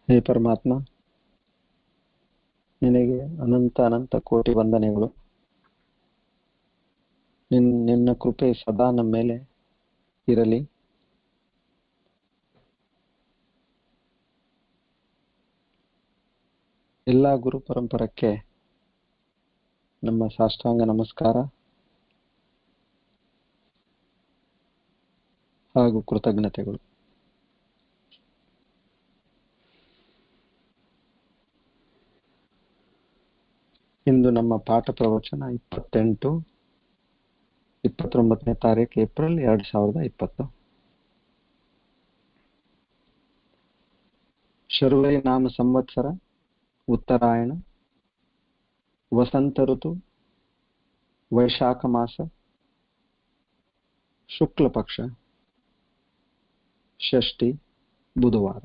ಹೇ ಪರಮಾತ್ಮ, ನಿನಗೆ ಅನಂತ ಅನಂತ ಕೋಟಿ ವಂದನೆಗಳು. ನಿನ್ನ ಕೃಪೆ ಸದಾ ನಮ್ಮ ಮೇಲೆ ಇರಲಿ. ಎಲ್ಲ ಗುರು ಪರಂಪರಕ್ಕೆ ನಮ್ಮ ಸಾಷ್ಟಾಂಗ ನಮಸ್ಕಾರ ಹಾಗೂ ಕೃತಜ್ಞತೆಗಳು. ಇಂದು ನಮ್ಮ ಪಾಠ ಪ್ರವಚನ 29ನೇ ತಾರೀಕು ಏಪ್ರಿಲ್ 2020. ಶರ್ವರಿ ನಾಮ ಸಂವತ್ಸರ, ಉತ್ತರಾಯಣ, ವಸಂತ ಋತು, ವೈಶಾಖ ಮಾಸ, ಶುಕ್ಲ ಪಕ್ಷ, ಷಷ್ಠಿ, ಬುಧವಾರ.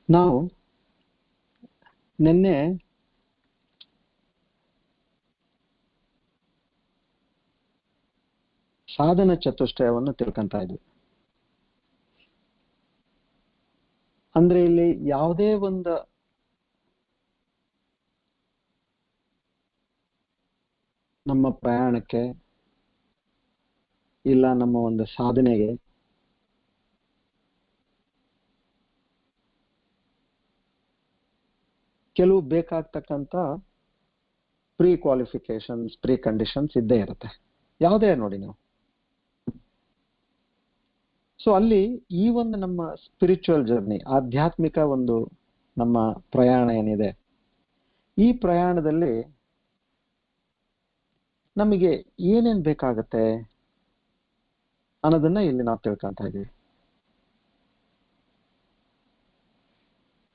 ನಾವು ನಿನ್ನೆ ಸಾಧನ ಚತುಷ್ಟಯವನ್ನು ತಿಳ್ಕೊಂತ ಇದ್ವಿ. ಅಂದ್ರೆ ಇಲ್ಲಿ ಯಾವುದೇ ಒಂದು ನಮ್ಮ ಪ್ರಯಾಣಕ್ಕೆ ಇಲ್ಲ ನಮ್ಮ ಒಂದು ಸಾಧನೆಗೆ ಕೆಲವು ಬೇಕಾಗ್ತಕ್ಕಂಥ ಪ್ರೀ ಕ್ವಾಲಿಫಿಕೇಶನ್ಸ್, ಪ್ರೀ ಕಂಡೀಷನ್ಸ್ ಇದ್ದೇ ಇರುತ್ತೆ, ಯಾವುದೇ ನೋಡಿ ನೀವು. ಸೊ ಅಲ್ಲಿ ಈ ಒಂದು ನಮ್ಮ ಸ್ಪಿರಿಚುವಲ್ ಜರ್ನಿ, ಆಧ್ಯಾತ್ಮಿಕ ಒಂದು ನಮ್ಮ ಪ್ರಯಾಣ ಏನಿದೆ, ಈ ಪ್ರಯಾಣದಲ್ಲಿ ನಮಗೆ ಏನೇನ್ ಬೇಕಾಗತ್ತೆ ಅನ್ನೋದನ್ನ ಇಲ್ಲಿ ನಾವು ತಿಳ್ಕೊಂತ ಇದ್ದೀವಿ.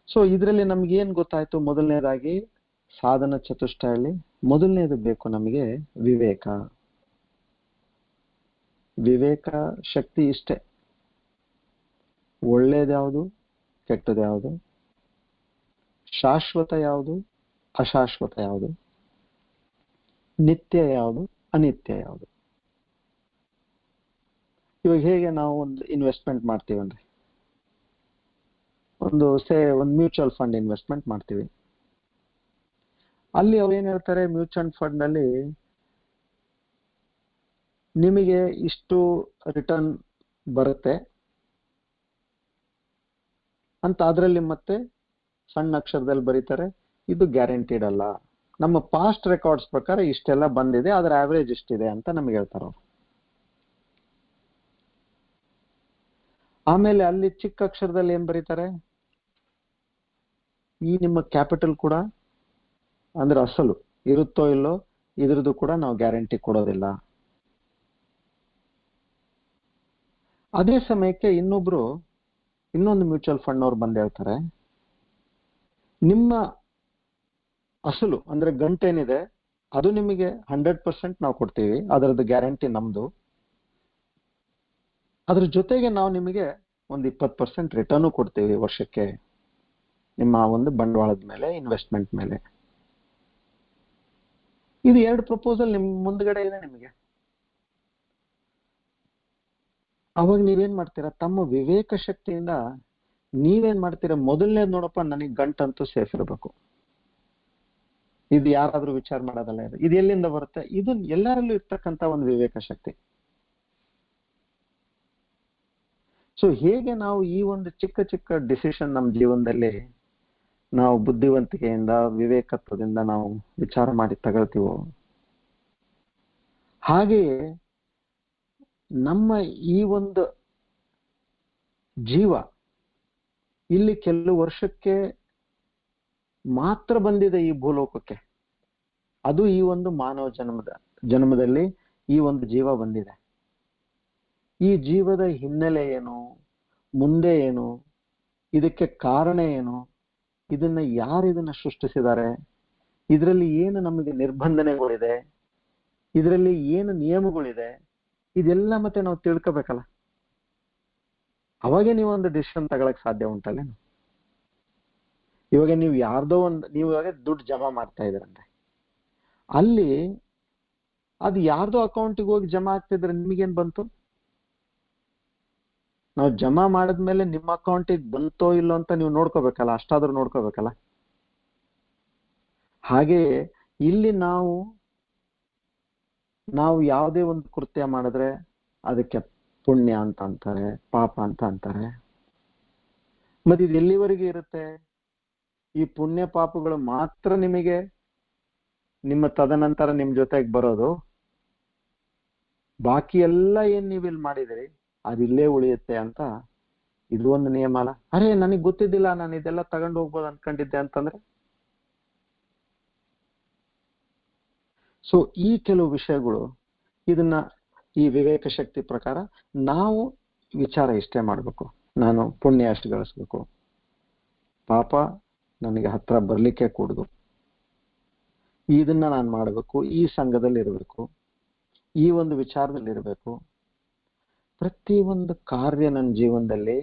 ಸೊ ಇದರಲ್ಲಿ ನಮ್ಗೆ ಏನ್ ಗೊತ್ತಾಯ್ತು? ಮೊದಲನೇದಾಗಿ ಸಾಧನ ಚತುಷ್ಟಯಲ್ಲಿ ಮೊದಲನೇದು ಬೇಕು ನಮಗೆ ವಿವೇಕ. ವಿವೇಕ ಶಕ್ತಿ ಇಷ್ಟೇ. ಒಳ್ಳೇದ್ಯಾವುದು, ಕೆಟ್ಟದ್ಯಾವುದು, ಶಾಶ್ವತ ಯಾವುದು, ಅಶಾಶ್ವತ ಯಾವುದು, ನಿತ್ಯ ಯಾವುದು, ಅನಿತ್ಯ ಯಾವುದು. ಇವಾಗ ಹೇಗೆ ನಾವು ಒಂದು ಇನ್ವೆಸ್ಟ್ಮೆಂಟ್ ಮಾಡ್ತೀವನ್ರಿ, ಒಂದು ಮ್ಯೂಚುವಲ್ ಫಂಡ್ ಇನ್ವೆಸ್ಟ್ಮೆಂಟ್ ಮಾಡ್ತೀವಿ. ಅಲ್ಲಿ ಅವ್ರು ಏನ್ ಹೇಳ್ತಾರೆ, ಮ್ಯೂಚುವಲ್ ಫಂಡ್ ಅಲ್ಲಿ ನಿಮಗೆ ಇಷ್ಟು ರಿಟರ್ನ್ ಬರುತ್ತೆ ಅಂತ ಅದರಲ್ಲಿ ಮತ್ತೆ ಸಣ್ಣ ಅಕ್ಷರದಲ್ಲಿ ಬರೀತಾರೆ, ಇದು ಗ್ಯಾರಂಟಿಡ್ ಅಲ್ಲ, ನಮ್ಮ ಪಾಸ್ಟ್ ರೆಕಾರ್ಡ್ಸ್ ಪ್ರಕಾರ ಇಷ್ಟೆಲ್ಲ ಬಂದಿದೆ, ಅದರ ಆವರೇಜ್ ಇಷ್ಟಿದೆ ಅಂತ ನಮ್ಗೆ ಹೇಳ್ತಾರೆ ಅವ್ರು. ಆಮೇಲೆ ಅಲ್ಲಿ ಚಿಕ್ಕ ಅಕ್ಷರದಲ್ಲಿ ಏನ್ ಬರೀತಾರೆ, ಈ ನಿಮ್ಮ ಕ್ಯಾಪಿಟಲ್ ಕೂಡ ಅಂದ್ರೆ ಅಸಲು ಇರುತ್ತೋ ಇಲ್ಲೋ ಇದ್ರದ್ದು ಕೂಡ ನಾವು ಗ್ಯಾರಂಟಿ ಕೊಡೋದಿಲ್ಲ. ಅದೇ ಸಮಯಕ್ಕೆ ಇನ್ನೊಂದು ಮ್ಯೂಚುವಲ್ ಫಂಡ್ ಅವ್ರು ಬಂದು ಹೇಳ್ತಾರೆ, ನಿಮ್ಮ ಅಸಲು ಅಂದ್ರೆ ಗಂಟೇನಿದೆ ಅದು ನಿಮಗೆ 100% ನಾವು ಕೊಡ್ತೀವಿ, ಅದರದ್ದು ಗ್ಯಾರಂಟಿ ನಮ್ದು. ಅದ್ರ ಜೊತೆಗೆ ನಾವು ನಿಮಗೆ ಒಂದು 20% ರಿಟರ್ನು ಕೊಡ್ತೀವಿ ವರ್ಷಕ್ಕೆ, ನಿಮ್ಮ ಒಂದು ಬಂಡವಾಳದ ಮೇಲೆ, ಇನ್ವೆಸ್ಟ್ಮೆಂಟ್ ಮೇಲೆ. ಇದು 2 ಪ್ರಪೋಸಲ್ ನಿಮ್ ಮುಂದ್ಗಡೆ ಇದೆ ನಿಮಗೆ. ಅವಾಗ ನೀವೇನ್ ಮಾಡ್ತೀರಾ, ತಮ್ಮ ವಿವೇಕ ಶಕ್ತಿಯಿಂದ ನೀವೇನ್ ಮಾಡ್ತೀರಾ, ಮೊದಲನೇದು ನೋಡಪ್ಪ, ನನಗೆ ಗಂಟಂತೂ ಸೇಫ್ ಇರಬೇಕು. ಇದು ಯಾರಾದ್ರೂ ವಿಚಾರ ಮಾಡೋದಲ್ಲ. ಇದು ಎಲ್ಲಿಂದ ಬರುತ್ತೆ? ಇದು ಎಲ್ಲರಲ್ಲೂ ಇರ್ತಕ್ಕಂಥ ಒಂದು ವಿವೇಕ ಶಕ್ತಿ. ಸೊ ಹೇಗೆ ನಾವು ಈ ಒಂದು ಚಿಕ್ಕ ಚಿಕ್ಕ ಡಿಸಿಷನ್ ನಮ್ಮ ಜೀವನದಲ್ಲಿ ನಾವು ಬುದ್ಧಿವಂತಿಕೆಯಿಂದ, ವಿವೇಕತ್ವದಿಂದ ನಾವು ವಿಚಾರ ಮಾಡಿ ತಗೊಳ್ತೀವೋ, ಹಾಗೆಯೇ ನಮ್ಮ ಈ ಒಂದು ಜೀವ ಇಲ್ಲಿ ಕೆಲವು ವರ್ಷಕ್ಕೆ ಮಾತ್ರ ಬಂದಿದೆ ಈ ಭೂಲೋಕಕ್ಕೆ. ಅದು ಈ ಒಂದು ಮಾನವ ಜನ್ಮದಲ್ಲಿ ಈ ಒಂದು ಜೀವ ಬಂದಿದೆ. ಈ ಜೀವದ ಹಿನ್ನೆಲೆ ಏನು, ಮುಂದೆ ಏನು, ಇದಕ್ಕೆ ಕಾರಣ ಏನು, ಇದನ್ನ ಸೃಷ್ಟಿಸಿದ್ದಾರೆ, ಇದರಲ್ಲಿ ಏನು ನಮಗೆ ನಿರ್ಬಂಧನೆಗಳಿದೆ, ಇದರಲ್ಲಿ ಏನು ನಿಯಮಗಳಿದೆ, ಇದೆಲ್ಲ ಮತ್ತೆ ನಾವು ತಿಳ್ಕೋಬೇಕಲ್ಲ. ಅವಾಗೆ ನೀವು ಒಂದು ಡಿಸಿಷನ್ ತಗೊಳಕ್ ಸಾಧ್ಯ ಉಂಟಲ್ಲ. ಇವಾಗ ನೀವು ಯಾರ್ದೋ ನೀವು ಇವಾಗ ದುಡ್ಡು ಜಮಾ ಮಾಡ್ತಾ ಇದ್ದೀರಂತೆ, ಅಲ್ಲಿ ಅದು ಯಾರ್ದೋ ಅಕೌಂಟಿಗೆ ಹೋಗಿ ಜಮಾ ಆಗ್ತಿದ್ರೆ ನಿಮಗೇನ್ ಬಂತು? ನಾವು ಜಮಾ ಮಾಡಿದ್ಮೇಲೆ ನಿಮ್ಮ ಅಕೌಂಟಿಗೆ ಬಂತೋ ಇಲ್ಲೋ ಅಂತ ನೀವು ನೋಡ್ಕೋಬೇಕಲ್ಲ, ಅಷ್ಟಾದ್ರೂ ನೋಡ್ಕೋಬೇಕಲ್ಲ. ಹಾಗೆಯೇ ಇಲ್ಲಿ ನಾವು ಯಾವುದೇ ಒಂದು ಕೃತ್ಯ ಮಾಡಿದ್ರೆ ಅದಕ್ಕೆ ಪುಣ್ಯ ಅಂತ ಅಂತಾರೆ, ಪಾಪ ಅಂತ ಅಂತಾರೆ. ಮತ್ತೆ ಇದು ಎಲ್ಲಿವರೆಗೆ ಇರುತ್ತೆ? ಈ ಪುಣ್ಯ ಪಾಪಗಳು ಮಾತ್ರ ನಿಮಗೆ ನಿಮ್ಮ ತದನಂತರ ನಿಮ್ ಜೊತೆಗೆ ಬರೋದು. ಬಾಕಿ ಎಲ್ಲ ಏನ್ ನೀವಿಲ್ಲಿ ಮಾಡಿದಿರಿ ಅದಿಲ್ಲೇ ಉಳಿಯುತ್ತೆ ಅಂತ ಇದು ಒಂದು ನಿಯಮ ಅಲ್ಲ. ಅರೆ ನನಗೆ ಗೊತ್ತಿದ್ದಿಲ್ಲ, ನಾನು ಇದೆಲ್ಲ ತಗೊಂಡು ಹೋಗ್ಬೋದು ಅನ್ಕೊಂಡಿದ್ದೆ ಅಂತಂದ್ರೆ. ಸೊ ಈ ಕೆಲವು ವಿಷಯಗಳು, ಇದನ್ನ ಈ ವಿವೇಕ ಶಕ್ತಿ ಪ್ರಕಾರ ನಾವು ವಿಚಾರ ಇಷ್ಟೇ ಮಾಡ್ಬೇಕು. ನಾನು ಪುಣ್ಯ ಅಷ್ಟು ಗಳಿಸ್ಬೇಕು, ಪಾಪ ನನಗೆ ಹತ್ರ ಬರ್ಲಿಕ್ಕೆ ಕೂಡುದು, ಇದನ್ನ ನಾನು ಮಾಡ್ಬೇಕು, ಈ ಸಂಘದಲ್ಲಿ ಇರಬೇಕು, ಈ ಒಂದು ವಿಚಾರದಲ್ಲಿ ಇರಬೇಕು. ಪ್ರತಿ ಒಂದು ಕಾರ್ಯ ನನ್ನ ಜೀವನದಲ್ಲಿ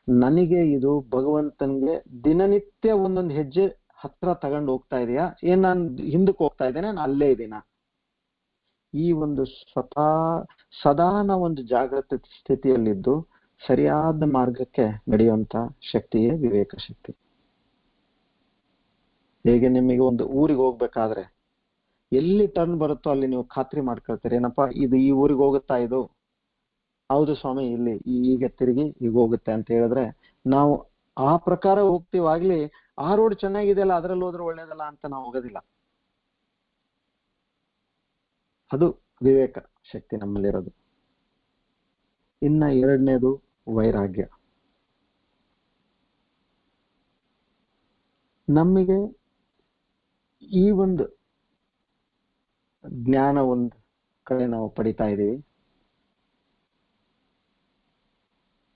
ನನಗೆ ಇದು ಭಗವಂತನಿಗೆ ದಿನನಿತ್ಯ ಒಂದೊಂದು ಹೆಜ್ಜೆ ಹತ್ರ ತಗೊಂಡು ಹೋಗ್ತಾ ಇದೆಯಾ, ಏನ್ ನಾನು ಹಿಂದಕ್ಕೆ ಹೋಗ್ತಾ ಇದ್ದೇನೆ, ನಾನು ಅಲ್ಲೇ ಇದ್ದೀನ? ಈ ಒಂದು ಸದಾ ನಾವು ಒಂದು ಜಾಗೃತ ಸ್ಥಿತಿಯಲ್ಲಿದ್ದು ಸರಿಯಾದ ಮಾರ್ಗಕ್ಕೆ ನಡೆಯುವಂತ ಶಕ್ತಿಯೇ ವಿವೇಕ ಶಕ್ತಿ. ಹೇಗೆ ನಿಮಗೆ ಒಂದು ಊರಿಗೆ ಹೋಗ್ಬೇಕಾದ್ರೆ ಎಲ್ಲಿ ಟರ್ನ್ ಬರುತ್ತೋ ಅಲ್ಲಿ ನೀವು ಖಾತ್ರಿ ಮಾಡ್ಕೊಳ್ತೀರಿ, ಏನಪ್ಪಾ ಇದು ಈ ಊರಿಗೆ ಹೋಗುತ್ತಾ, ಇದು ಹೌದು ಸ್ವಾಮಿ ಇಲ್ಲಿ ಈಗ ತಿರುಗಿ ಈಗ ಹೋಗುತ್ತೆ ಅಂತ ಹೇಳಿದ್ರೆ ನಾವು ಆ ಪ್ರಕಾರ ಹೋಗ್ತೀವಾಗ್ಲಿ. ಆ ರೋಡ್ ಚೆನ್ನಾಗಿದೆಯಲ್ಲ ಅದ್ರಲ್ಲಿ ಹೋದ್ರೆ ಒಳ್ಳೇದಲ್ಲ ಅಂತ ನಾವು ಹೋಗೋದಿಲ್ಲ. ಅದು ವಿವೇಕ ಶಕ್ತಿ ನಮ್ಮಲ್ಲಿರೋದು. ಇನ್ನ ಎರಡನೇದು ವೈರಾಗ್ಯ. ನಮಗೆ ಈ ಒಂದು ಜ್ಞಾನ ಒಂದು ಕಡೆ ನಾವು ಪಡಿತಾ ಇದೀವಿ.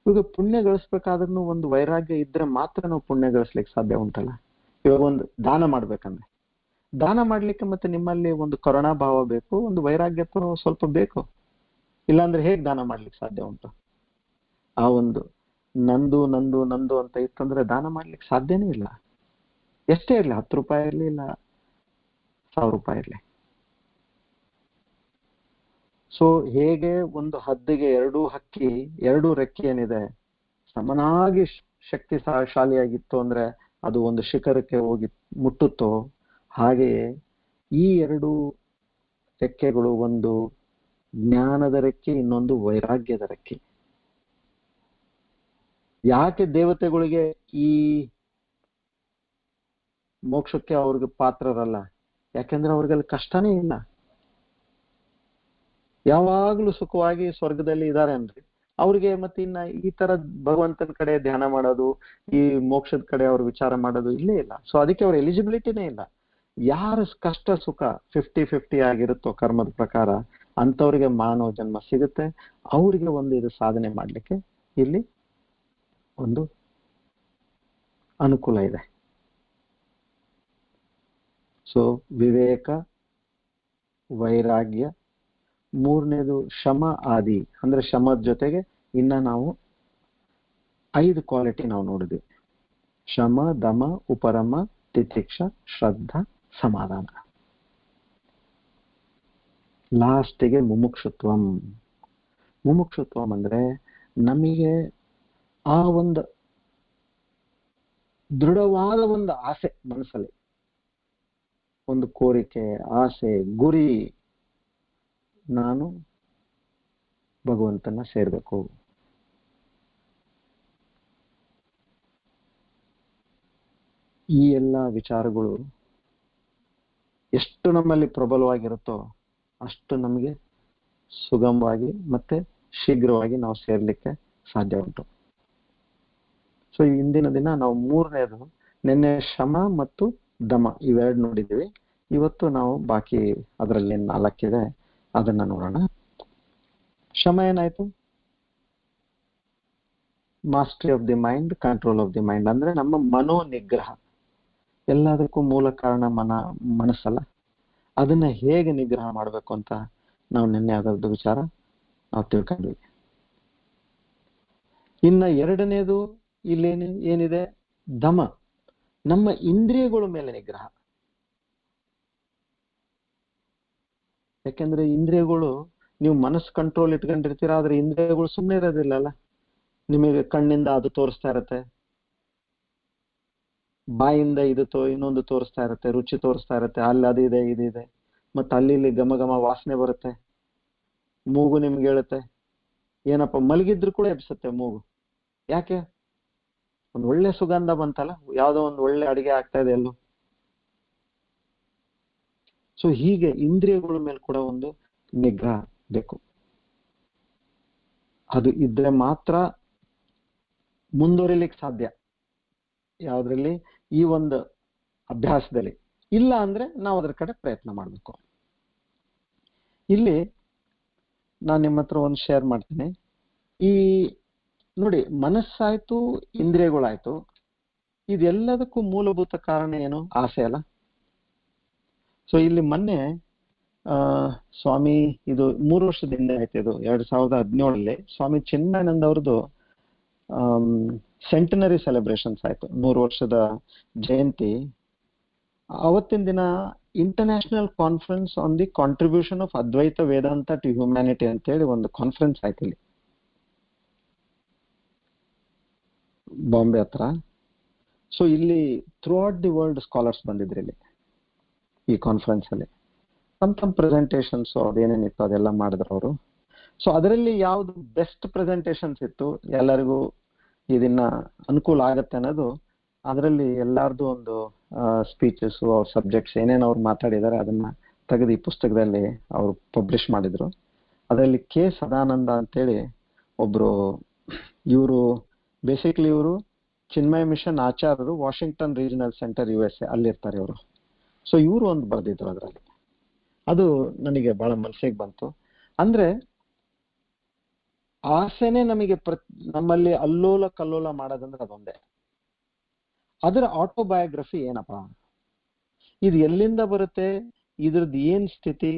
ಇವಾಗ ಪುಣ್ಯ ಗಳಿಸ್ಬೇಕಾದ್ರೂ ಒಂದು ವೈರಾಗ್ಯ ಇದ್ರೆ ಮಾತ್ರ ನಾವು ಪುಣ್ಯ ಗಳಿಸ್ಲಿಕ್ಕೆ ಸಾಧ್ಯ ಉಂಟಲ್ಲ. ಇವಾಗ ಒಂದು ದಾನ ಮಾಡ್ಬೇಕಂದ್ರೆ, ದಾನ ಮಾಡ್ಲಿಕ್ಕೆ ಮತ್ತೆ ನಿಮ್ಮಲ್ಲಿ ಒಂದು ಕರುಣಾ ಭಾವ ಬೇಕು, ಒಂದು ವೈರಾಗ್ಯ ಸ್ವಲ್ಪ ಬೇಕು. ಇಲ್ಲಾಂದ್ರೆ ಹೇಗ್ ದಾನ ಮಾಡ್ಲಿಕ್ಕೆ ಸಾಧ್ಯ ಉಂಟು? ಆ ಒಂದು ನಂದು ನಂದು ನಂದು ಅಂತ ಇತ್ತಂದ್ರೆ ದಾನ ಮಾಡ್ಲಿಕ್ಕೆ ಸಾಧ್ಯನೇ ಇಲ್ಲ. ಎಷ್ಟೇ ಇರ್ಲಿ, 10 ರೂಪಾಯಿ ಇರ್ಲಿ, ಇಲ್ಲ 1000 ರೂಪಾಯಿ ಇರ್ಲಿ. ಸೊ ಹೇಗೆ ಒಂದು ಹದ್ದಿಗೆ ಎರಡು ರೆಕ್ಕೆ ಏನಿದೆ ಸಮನಾಗಿ ಶಕ್ತಿಶಾಲಿಯಾಗಿತ್ತು ಅಂದ್ರೆ ಅದು ಒಂದು ಶಿಖರಕ್ಕೆ ಹೋಗಿ ಮುಟ್ಟುತ್ತೋ, ಹಾಗೆಯೇ ಈ ಎರಡು ರೆಕ್ಕೆಗಳು, ಒಂದು ಜ್ಞಾನದ ರೆಕ್ಕೆ, ಇನ್ನೊಂದು ವೈರಾಗ್ಯದ ರೆಕ್ಕೆ. ಯಾಕೆ ದೇವತೆಗಳಿಗೆ ಈ ಮೋಕ್ಷಕ್ಕೆ ಅವ್ರಿಗೆ ಪಾತ್ರರಲ್ಲ? ಯಾಕೆಂದ್ರೆ ಅವ್ರಿಗೆಲ್ಲ ಕಷ್ಟನೇ ಇಲ್ಲ, ಯಾವಾಗ್ಲೂ ಸುಖವಾಗಿ ಸ್ವರ್ಗದಲ್ಲಿ ಇದ್ದಾರೆ ಅಂದ್ರೆ ಅವ್ರಿಗೆ ಮತ್ತೆ ಇನ್ನ ಈ ತರ ಭಗವಂತನ ಕಡೆ ಧ್ಯಾನ ಮಾಡೋದು, ಈ ಮೋಕ್ಷದ ಕಡೆ ಅವ್ರು ವಿಚಾರ ಮಾಡೋದು ಇಲ್ಲೇ ಇಲ್ಲ. ಸೊ ಅದಕ್ಕೆ ಅವ್ರ ಎಲಿಜಿಬಿಲಿಟಿನೇ ಇಲ್ಲ. ಯಾರು ಕಷ್ಟ ಸುಖ 50-50 ಆಗಿರುತ್ತೋ ಕರ್ಮದ ಪ್ರಕಾರ ಅಂತವ್ರಿಗೆ ಮಾನವ ಜನ್ಮ ಸಿಗುತ್ತೆ. ಅವ್ರಿಗೆ ಒಂದು ಇದು ಸಾಧನೆ ಮಾಡ್ಲಿಕ್ಕೆ ಇಲ್ಲಿ ಒಂದು ಅನುಕೂಲ ಇದೆ. ಸೊ ವಿವೇಕ, ವೈರಾಗ್ಯ, ಮೂರನೇದು ಶಮ ಆದಿ. ಅಂದ್ರೆ ಶಮದ ಜೊತೆಗೆ ಇನ್ನ ನಾವು 5 ಕ್ವಾಲಿಟಿ ನಾವು ನೋಡಿದ್ವಿ: ಶಮ, ದಮ, ಉಪರಮ, ತಿತಿಕ್ಷ, ಶ್ರದ್ಧಾ, ಸಮಾಧಾನ. ಲಾಸ್ಟಿಗೆ ಮುಮುಕ್ಷುತ್ವಂ. ಮುಮುಕ್ಷುತ್ವಂ ಅಂದ್ರೆ ನಮಗೆ ಆ ಒಂದು ದೃಢವಾದ ಒಂದು ಆಸೆ ಮನಸ್ಸಲ್ಲಿ, ಒಂದು ಕೋರಿಕೆ, ಆಸೆ, ಗುರಿ, ನಾನು ಭಗವಂತನ ಸೇರ್ಬೇಕು. ಈ ಎಲ್ಲ ವಿಚಾರಗಳು ಎಷ್ಟು ನಮ್ಮಲ್ಲಿ ಪ್ರಬಲವಾಗಿರುತ್ತೋ ಅಷ್ಟು ನಮಗೆ ಸುಗಮವಾಗಿ ಮತ್ತೆ ಶೀಘ್ರವಾಗಿ ನಾವು ಸೇರ್ಲಿಕ್ಕೆ ಸಾಧ್ಯ ಉಂಟು. ಸೊ ಇಂದಿನ ದಿನ ನಾವು ಮೂರನೇದು, ನಿನ್ನೆ ಶಮ ಮತ್ತು ದಮ ಇವೆರಡು ನೋಡಿದ್ವಿ. ಇವತ್ತು ನಾವು ಬಾಕಿ ಅದರಲ್ಲಿ 4 ಇದೆ, ಅದನ್ನ ನೋಡೋಣ. ಶಮ ಏನಾಯ್ತು? Mastery of the mind, control of the mind. ಅಂದ್ರೆ ನಮ್ಮ ಮನೋ ನಿಗ್ರಹ. ಎಲ್ಲದಕ್ಕೂ ಮೂಲ ಕಾರಣ ಮನಸ್ಸಲ್ಲ. ಅದನ್ನ ಹೇಗೆ ನಿಗ್ರಹ ಮಾಡಬೇಕು ಅಂತ ನಾವು ನಿನ್ನೆ ಅದರದ್ದು ವಿಚಾರ ನಾವು ತಿಳ್ಕೊಂಡ್ವಿ. ಇನ್ನ ಎರಡನೇದು ಇಲ್ಲಿ ಏನಿದೆ? ದಮ, ನಮ್ಮ ಇಂದ್ರಿಯಗಳ ಮೇಲೆ ನಿಗ್ರಹ. ಯಾಕೆಂದ್ರೆ ಇಂದ್ರಿಯಗಳು, ನೀವು ಮನಸ್ಸು ಕಂಟ್ರೋಲ್ ಇಟ್ಕೊಂಡಿರ್ತೀರ, ಆದ್ರೆ ಇಂದ್ರಿಯಗಳು ಸುಮ್ಮನೆ ಇರೋದಿಲ್ಲಲ್ಲ. ನಿಮಗೆ ಕಣ್ಣಿಂದ ಅದು ತೋರಿಸ್ತಾ ಇರತ್ತೆ, ಬಾಯಿಂದ ಇನ್ನೊಂದು ತೋರಿಸ್ತಾ ಇರತ್ತೆ, ರುಚಿ ತೋರಿಸ್ತಾ ಇರತ್ತೆ, ಅಲ್ಲಿ ಅದಿದೆ ಇದಿದೆ, ಮತ್ತೆ ಅಲ್ಲಿ ಇಲ್ಲಿ ಘಮ ಘಮ ವಾಸನೆ ಬರುತ್ತೆ. ಮೂಗು ನಿಮ್ಗೆ ಹೇಳುತ್ತೆ, ಏನಪ್ಪ ಮಲಗಿದ್ರು ಕೂಡ ಎಬ್ಸುತ್ತೆ ಮೂಗು. ಯಾಕೆ? ಒಂದು ಒಳ್ಳೆ ಸುಗಂಧ ಬಂತಲ್ಲ, ಯಾವ್ದೋ ಒಂದು ಒಳ್ಳೆ ಅಡಿಗೆ ಆಗ್ತಾ ಇದೆ ಎಲ್ಲೋ. ಸೊ ಹೀಗೆ ಇಂದ್ರಿಯಗಳ ಮೇಲೆ ಕೂಡ ಒಂದು ನಿಗ್ರಹ ಬೇಕು. ಅದು ಇದ್ರೆ ಮಾತ್ರ ಮುಂದುವರಿಲಿಕ್ಕೆ ಸಾಧ್ಯ ಯಾವ್ದ್ರಲ್ಲಿ, ಈ ಒಂದು ಅಭ್ಯಾಸದಲ್ಲಿ. ಇಲ್ಲ ಅಂದ್ರೆ ನಾವು ಅದ್ರ ಕಡೆ ಪ್ರಯತ್ನ ಮಾಡಬೇಕು. ಇಲ್ಲಿ ನಾನು ನಿಮ್ಮ ಹತ್ರ ಒಂದು ಶೇರ್ ಮಾಡ್ತೀನಿ. ಈ ನೋಡಿ, ಮನಸ್ಸಾಯ್ತು, ಇಂದ್ರಿಯಗಳಾಯ್ತು, ಇದೆಲ್ಲದಕ್ಕೂ ಮೂಲಭೂತ ಕಾರಣ ಏನು? ಆಸೆ ಅಲ್ಲ. ಸೊ ಇಲ್ಲಿ ಮೊನ್ನೆ ಸ್ವಾಮಿ, ಇದು 3 ವರ್ಷದ ಹಿಂದೆ ಆಯ್ತು, ಇದು 2017 ಸ್ವಾಮಿ ಚಿನ್ಮಯಾನಂದ ಅವ್ರದ್ದು ಸೆಂಟನರಿ ಸೆಲೆಬ್ರೇಷನ್ಸ್ ಆಯ್ತು, 100 ವರ್ಷದ ಜಯಂತಿ. ಅವತ್ತಿನ ದಿನ international conference on the contribution of Advaita Vedanta to humanity ಅಂತೇಳಿ ಒಂದು ಕಾನ್ಫರೆನ್ಸ್ ಆಯ್ತು ಇಲ್ಲಿ ಬಾಂಬೆ ಹತ್ರ. ಸೊ ಇಲ್ಲಿ throughout the world scholars ಬಂದಿದ್ರು ಇಲ್ಲಿ ಈ ಕಾನ್ಫರೆನ್ಸ್ ಅಲ್ಲಿ. ತಮ್ಮ ಪ್ರೆಸೆಂಟೇಷನ್ಸ್ ಅದೇನೇನಿತ್ತು ಅದೆಲ್ಲ ಮಾಡಿದ್ರು ಅವರು. ಸೊ ಅದರಲ್ಲಿ ಯಾವ್ದು ಬೆಸ್ಟ್ ಪ್ರೆಸೆಂಟೇಷನ್ಸ್ ಇತ್ತು, ಎಲ್ಲರಿಗೂ ಇದನ್ನ ಅನುಕೂಲ ಆಗತ್ತೆ ಅನ್ನೋದು, ಅದರಲ್ಲಿ ಎಲ್ಲಾರ್ದು ಒಂದು ಸ್ಪೀಚಸ್, ಅವ್ರ ಸಬ್ಜೆಕ್ಟ್ಸ್ ಏನೇನು ಅವ್ರು ಮಾತಾಡಿದ್ದಾರೆ ಅದನ್ನ ತೆಗೆದು ಈ ಪುಸ್ತಕದಲ್ಲಿ ಅವರು ಪಬ್ಲಿಷ್ ಮಾಡಿದ್ರು. ಅದರಲ್ಲಿ ಕೆ ಸದಾನಂದ ಅಂತೇಳಿ ಒಬ್ರು, ಇವರು ಬೇಸಿಕ್ಲಿ ಇವರು ಚಿನ್ಮಯ ಮಿಷನ್ ಆಚಾರ್ಯರು, ವಾಷಿಂಗ್ಟನ್ ರೀಜನಲ್ ಸೆಂಟರ್ USA ಅಲ್ಲಿರ್ತಾರೆ ಇವರು. ಸೊ ಇವರು ಒಂದು ಬರೆದಿದ್ರು ಅದರಲ್ಲಿ. ಅದು ನನಗೆ ಬಹಳ ಮನಸ್ಸಿಗೆ ಬಂತು. ಅಂದ್ರೆ ಆಸೆನೆ ನಮಗೆ ನಮ್ಮಲ್ಲಿ ಅಲ್ಲೋಲ ಕಲ್ಲೋಲ ಮಾಡೋದಂದ್ರೆ ಅದೊಂದೇ. ಅದರ ಆಟೋಬಯೋಗ್ರಫಿ ಏನಪ್ಪಾ, ಇದು ಎಲ್ಲಿಂದ ಬರುತ್ತೆ, ಇದ್ರದ್ದು ಏನ್ ಸ್ಥಿತಿ,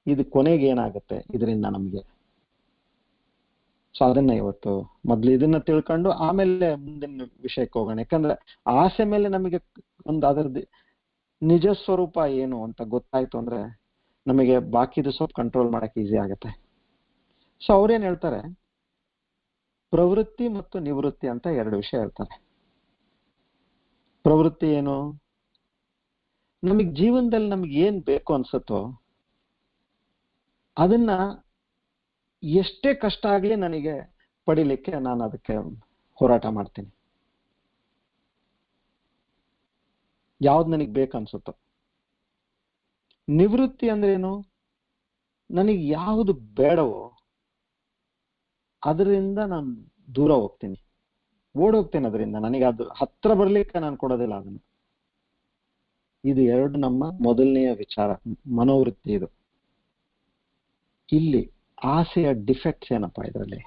ಇದು ಕೊನೆಗೆ ಏನಾಗುತ್ತೆ ಇದರಿಂದ ನಮ್ಗೆ. ಸೊ ಅದನ್ನ ಇವತ್ತು ಮೊದ್ಲು ಇದನ್ನ ತಿಳ್ಕೊಂಡು ಆಮೇಲೆ ಮುಂದಿನ ವಿಷಯಕ್ಕೆ ಹೋಗೋಣ. ಯಾಕಂದ್ರೆ ಆಸೆ ಮೇಲೆ ನಮಗೆ ಒಂದು ಅದರದ್ದು ನಿಜ ಸ್ವರೂಪ ಏನು ಅಂತ ಗೊತ್ತಾಯ್ತು ಅಂದ್ರೆ ನಮಗೆ ಬಾಕಿದು ಸ್ವಲ್ಪ ಕಂಟ್ರೋಲ್ ಮಾಡಕ್ ಈಸಿ ಆಗುತ್ತೆ. ಸೊ ಅವ್ರೇನ್ ಹೇಳ್ತಾರೆ, ಪ್ರವೃತ್ತಿ ಮತ್ತು ನಿವೃತ್ತಿ ಅಂತ 2 ವಿಷಯ ಹೇಳ್ತಾರೆ. ಪ್ರವೃತ್ತಿ ಏನು? ನಮಗ್ ಜೀವನದಲ್ಲಿ ನಮ್ಗೆ ಏನ್ ಬೇಕು ಅನ್ಸುತ್ತೋ ಅದನ್ನ ಎಷ್ಟೇ ಕಷ್ಟ ಆಗ್ಲಿ ನನಗೆ ಪಡಿಲಿಕ್ಕೆ ನಾನು ಅದಕ್ಕೆ ಹೋರಾಟ ಮಾಡ್ತೀನಿ. ಯಾವ್ದು ನನಗೆ ಬೇಕನ್ಸುತ್ತೋ. ನಿವೃತ್ತಿ ಅಂದ್ರೆ ಏನು? ನನಗೆ ಯಾವುದು ಬೇಡವೋ ಅದರಿಂದ ನಾನು ದೂರ ಹೋಗ್ತೀನಿ, ಓಡೋಗ್ತೇನೆ ಅದರಿಂದ. ನನಗೆ ಅದು ಹತ್ರ ಬರ್ಲಿಕ್ಕೆ ನಾನು ಕೊಡೋದಿಲ್ಲ ಅದನ್ನು. ಇದು 2 ನಮ್ಮ ಮೊದಲನೆಯ ವಿಚಾರ, ಮನೋವೃತ್ತಿ ಇದು. ಇಲ್ಲಿ ಆಸೆಯ ಡಿಫೆಕ್ಟ್ಸ್ ಏನಪ್ಪಾ ಇದರಲ್ಲಿ?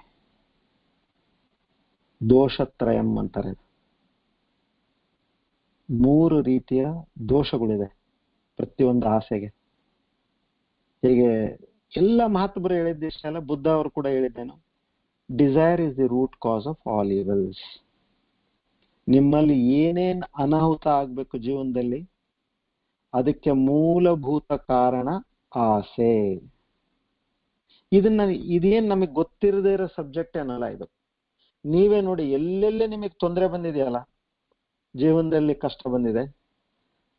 ದೋಷತ್ರಯಂ ಅಂತಾರೆ. 3 ರೀತಿಯ ದೋಷಗಳಿದೆ ಪ್ರತಿಯೊಂದು ಆಸೆಗೆ. ಹೀಗೆ ಎಲ್ಲ ಮಹಾತ್ಮರು ಹೇಳಿದ್ದಿಷ್ಟ ಅಲ್ಲ, ಬುದ್ಧ ಅವರು ಕೂಡ ಹೇಳಿದ್ದೇನು, desire is the root cause of all evils. ನಿಮ್ಮಲ್ಲಿ ಏನೇನ್ ಅನಾಹುತ ಆಗ್ಬೇಕು ಜೀವನದಲ್ಲಿ ಅದಕ್ಕೆ ಮೂಲಭೂತ ಕಾರಣ ಆಸೆ. ಇದೇನ್ ನಮಗೆ ಗೊತ್ತಿರದೇ ಇರೋ ಸಬ್ಜೆಕ್ಟ್ ಏನಲ್ಲ ಇದು. ನೀವೇ ನೋಡಿ, ಎಲ್ಲೆಲ್ಲೇ ನಿಮಗೆ ತೊಂದರೆ ಬಂದಿದೆಯಲ್ಲ, ಜೀವನದಲ್ಲಿ ಕಷ್ಟ ಬಂದಿದೆ,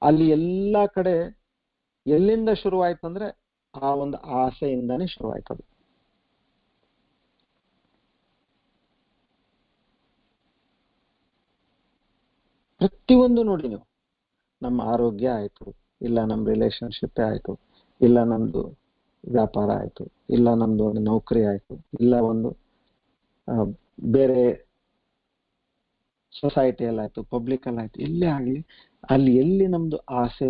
ಅಲ್ಲಿ ಎಲ್ಲಾ ಕಡೆ ಎಲ್ಲಿಂದ ಶುರುವಾಯ್ತು ಅಂದ್ರೆ ಆ ಒಂದು ಆಸೆಯಿಂದಾನೇ ಶುರುವಾಯ್ತದು. ಪ್ರತಿಯೊಂದು ನೋಡಿ ನೀವು, ನಮ್ಮ ಆರೋಗ್ಯ ಆಯ್ತು, ಇಲ್ಲ ನಮ್ಮ ರಿಲೇಶನ್ಶಿಪ್ ಆಯ್ತು, ಇಲ್ಲ ನಮ್ದು ವ್ಯಾಪಾರ ಆಯ್ತು, ಇಲ್ಲ ನಮ್ದು ಒಂದು ನೌಕರಿ ಆಯ್ತು, ಇಲ್ಲ ಒಂದು ಬೇರೆ ಸೊಸೈಟಿಯಲ್ಲಿ ಆಯ್ತು, ಪಬ್ಲಿಕ್ ಅಲ್ಲಿ ಆಯ್ತು, ಎಲ್ಲೇ ಆಗ್ಲಿ ಅಲ್ಲಿ ಎಲ್ಲಿ ನಮ್ದು ಆಸೆ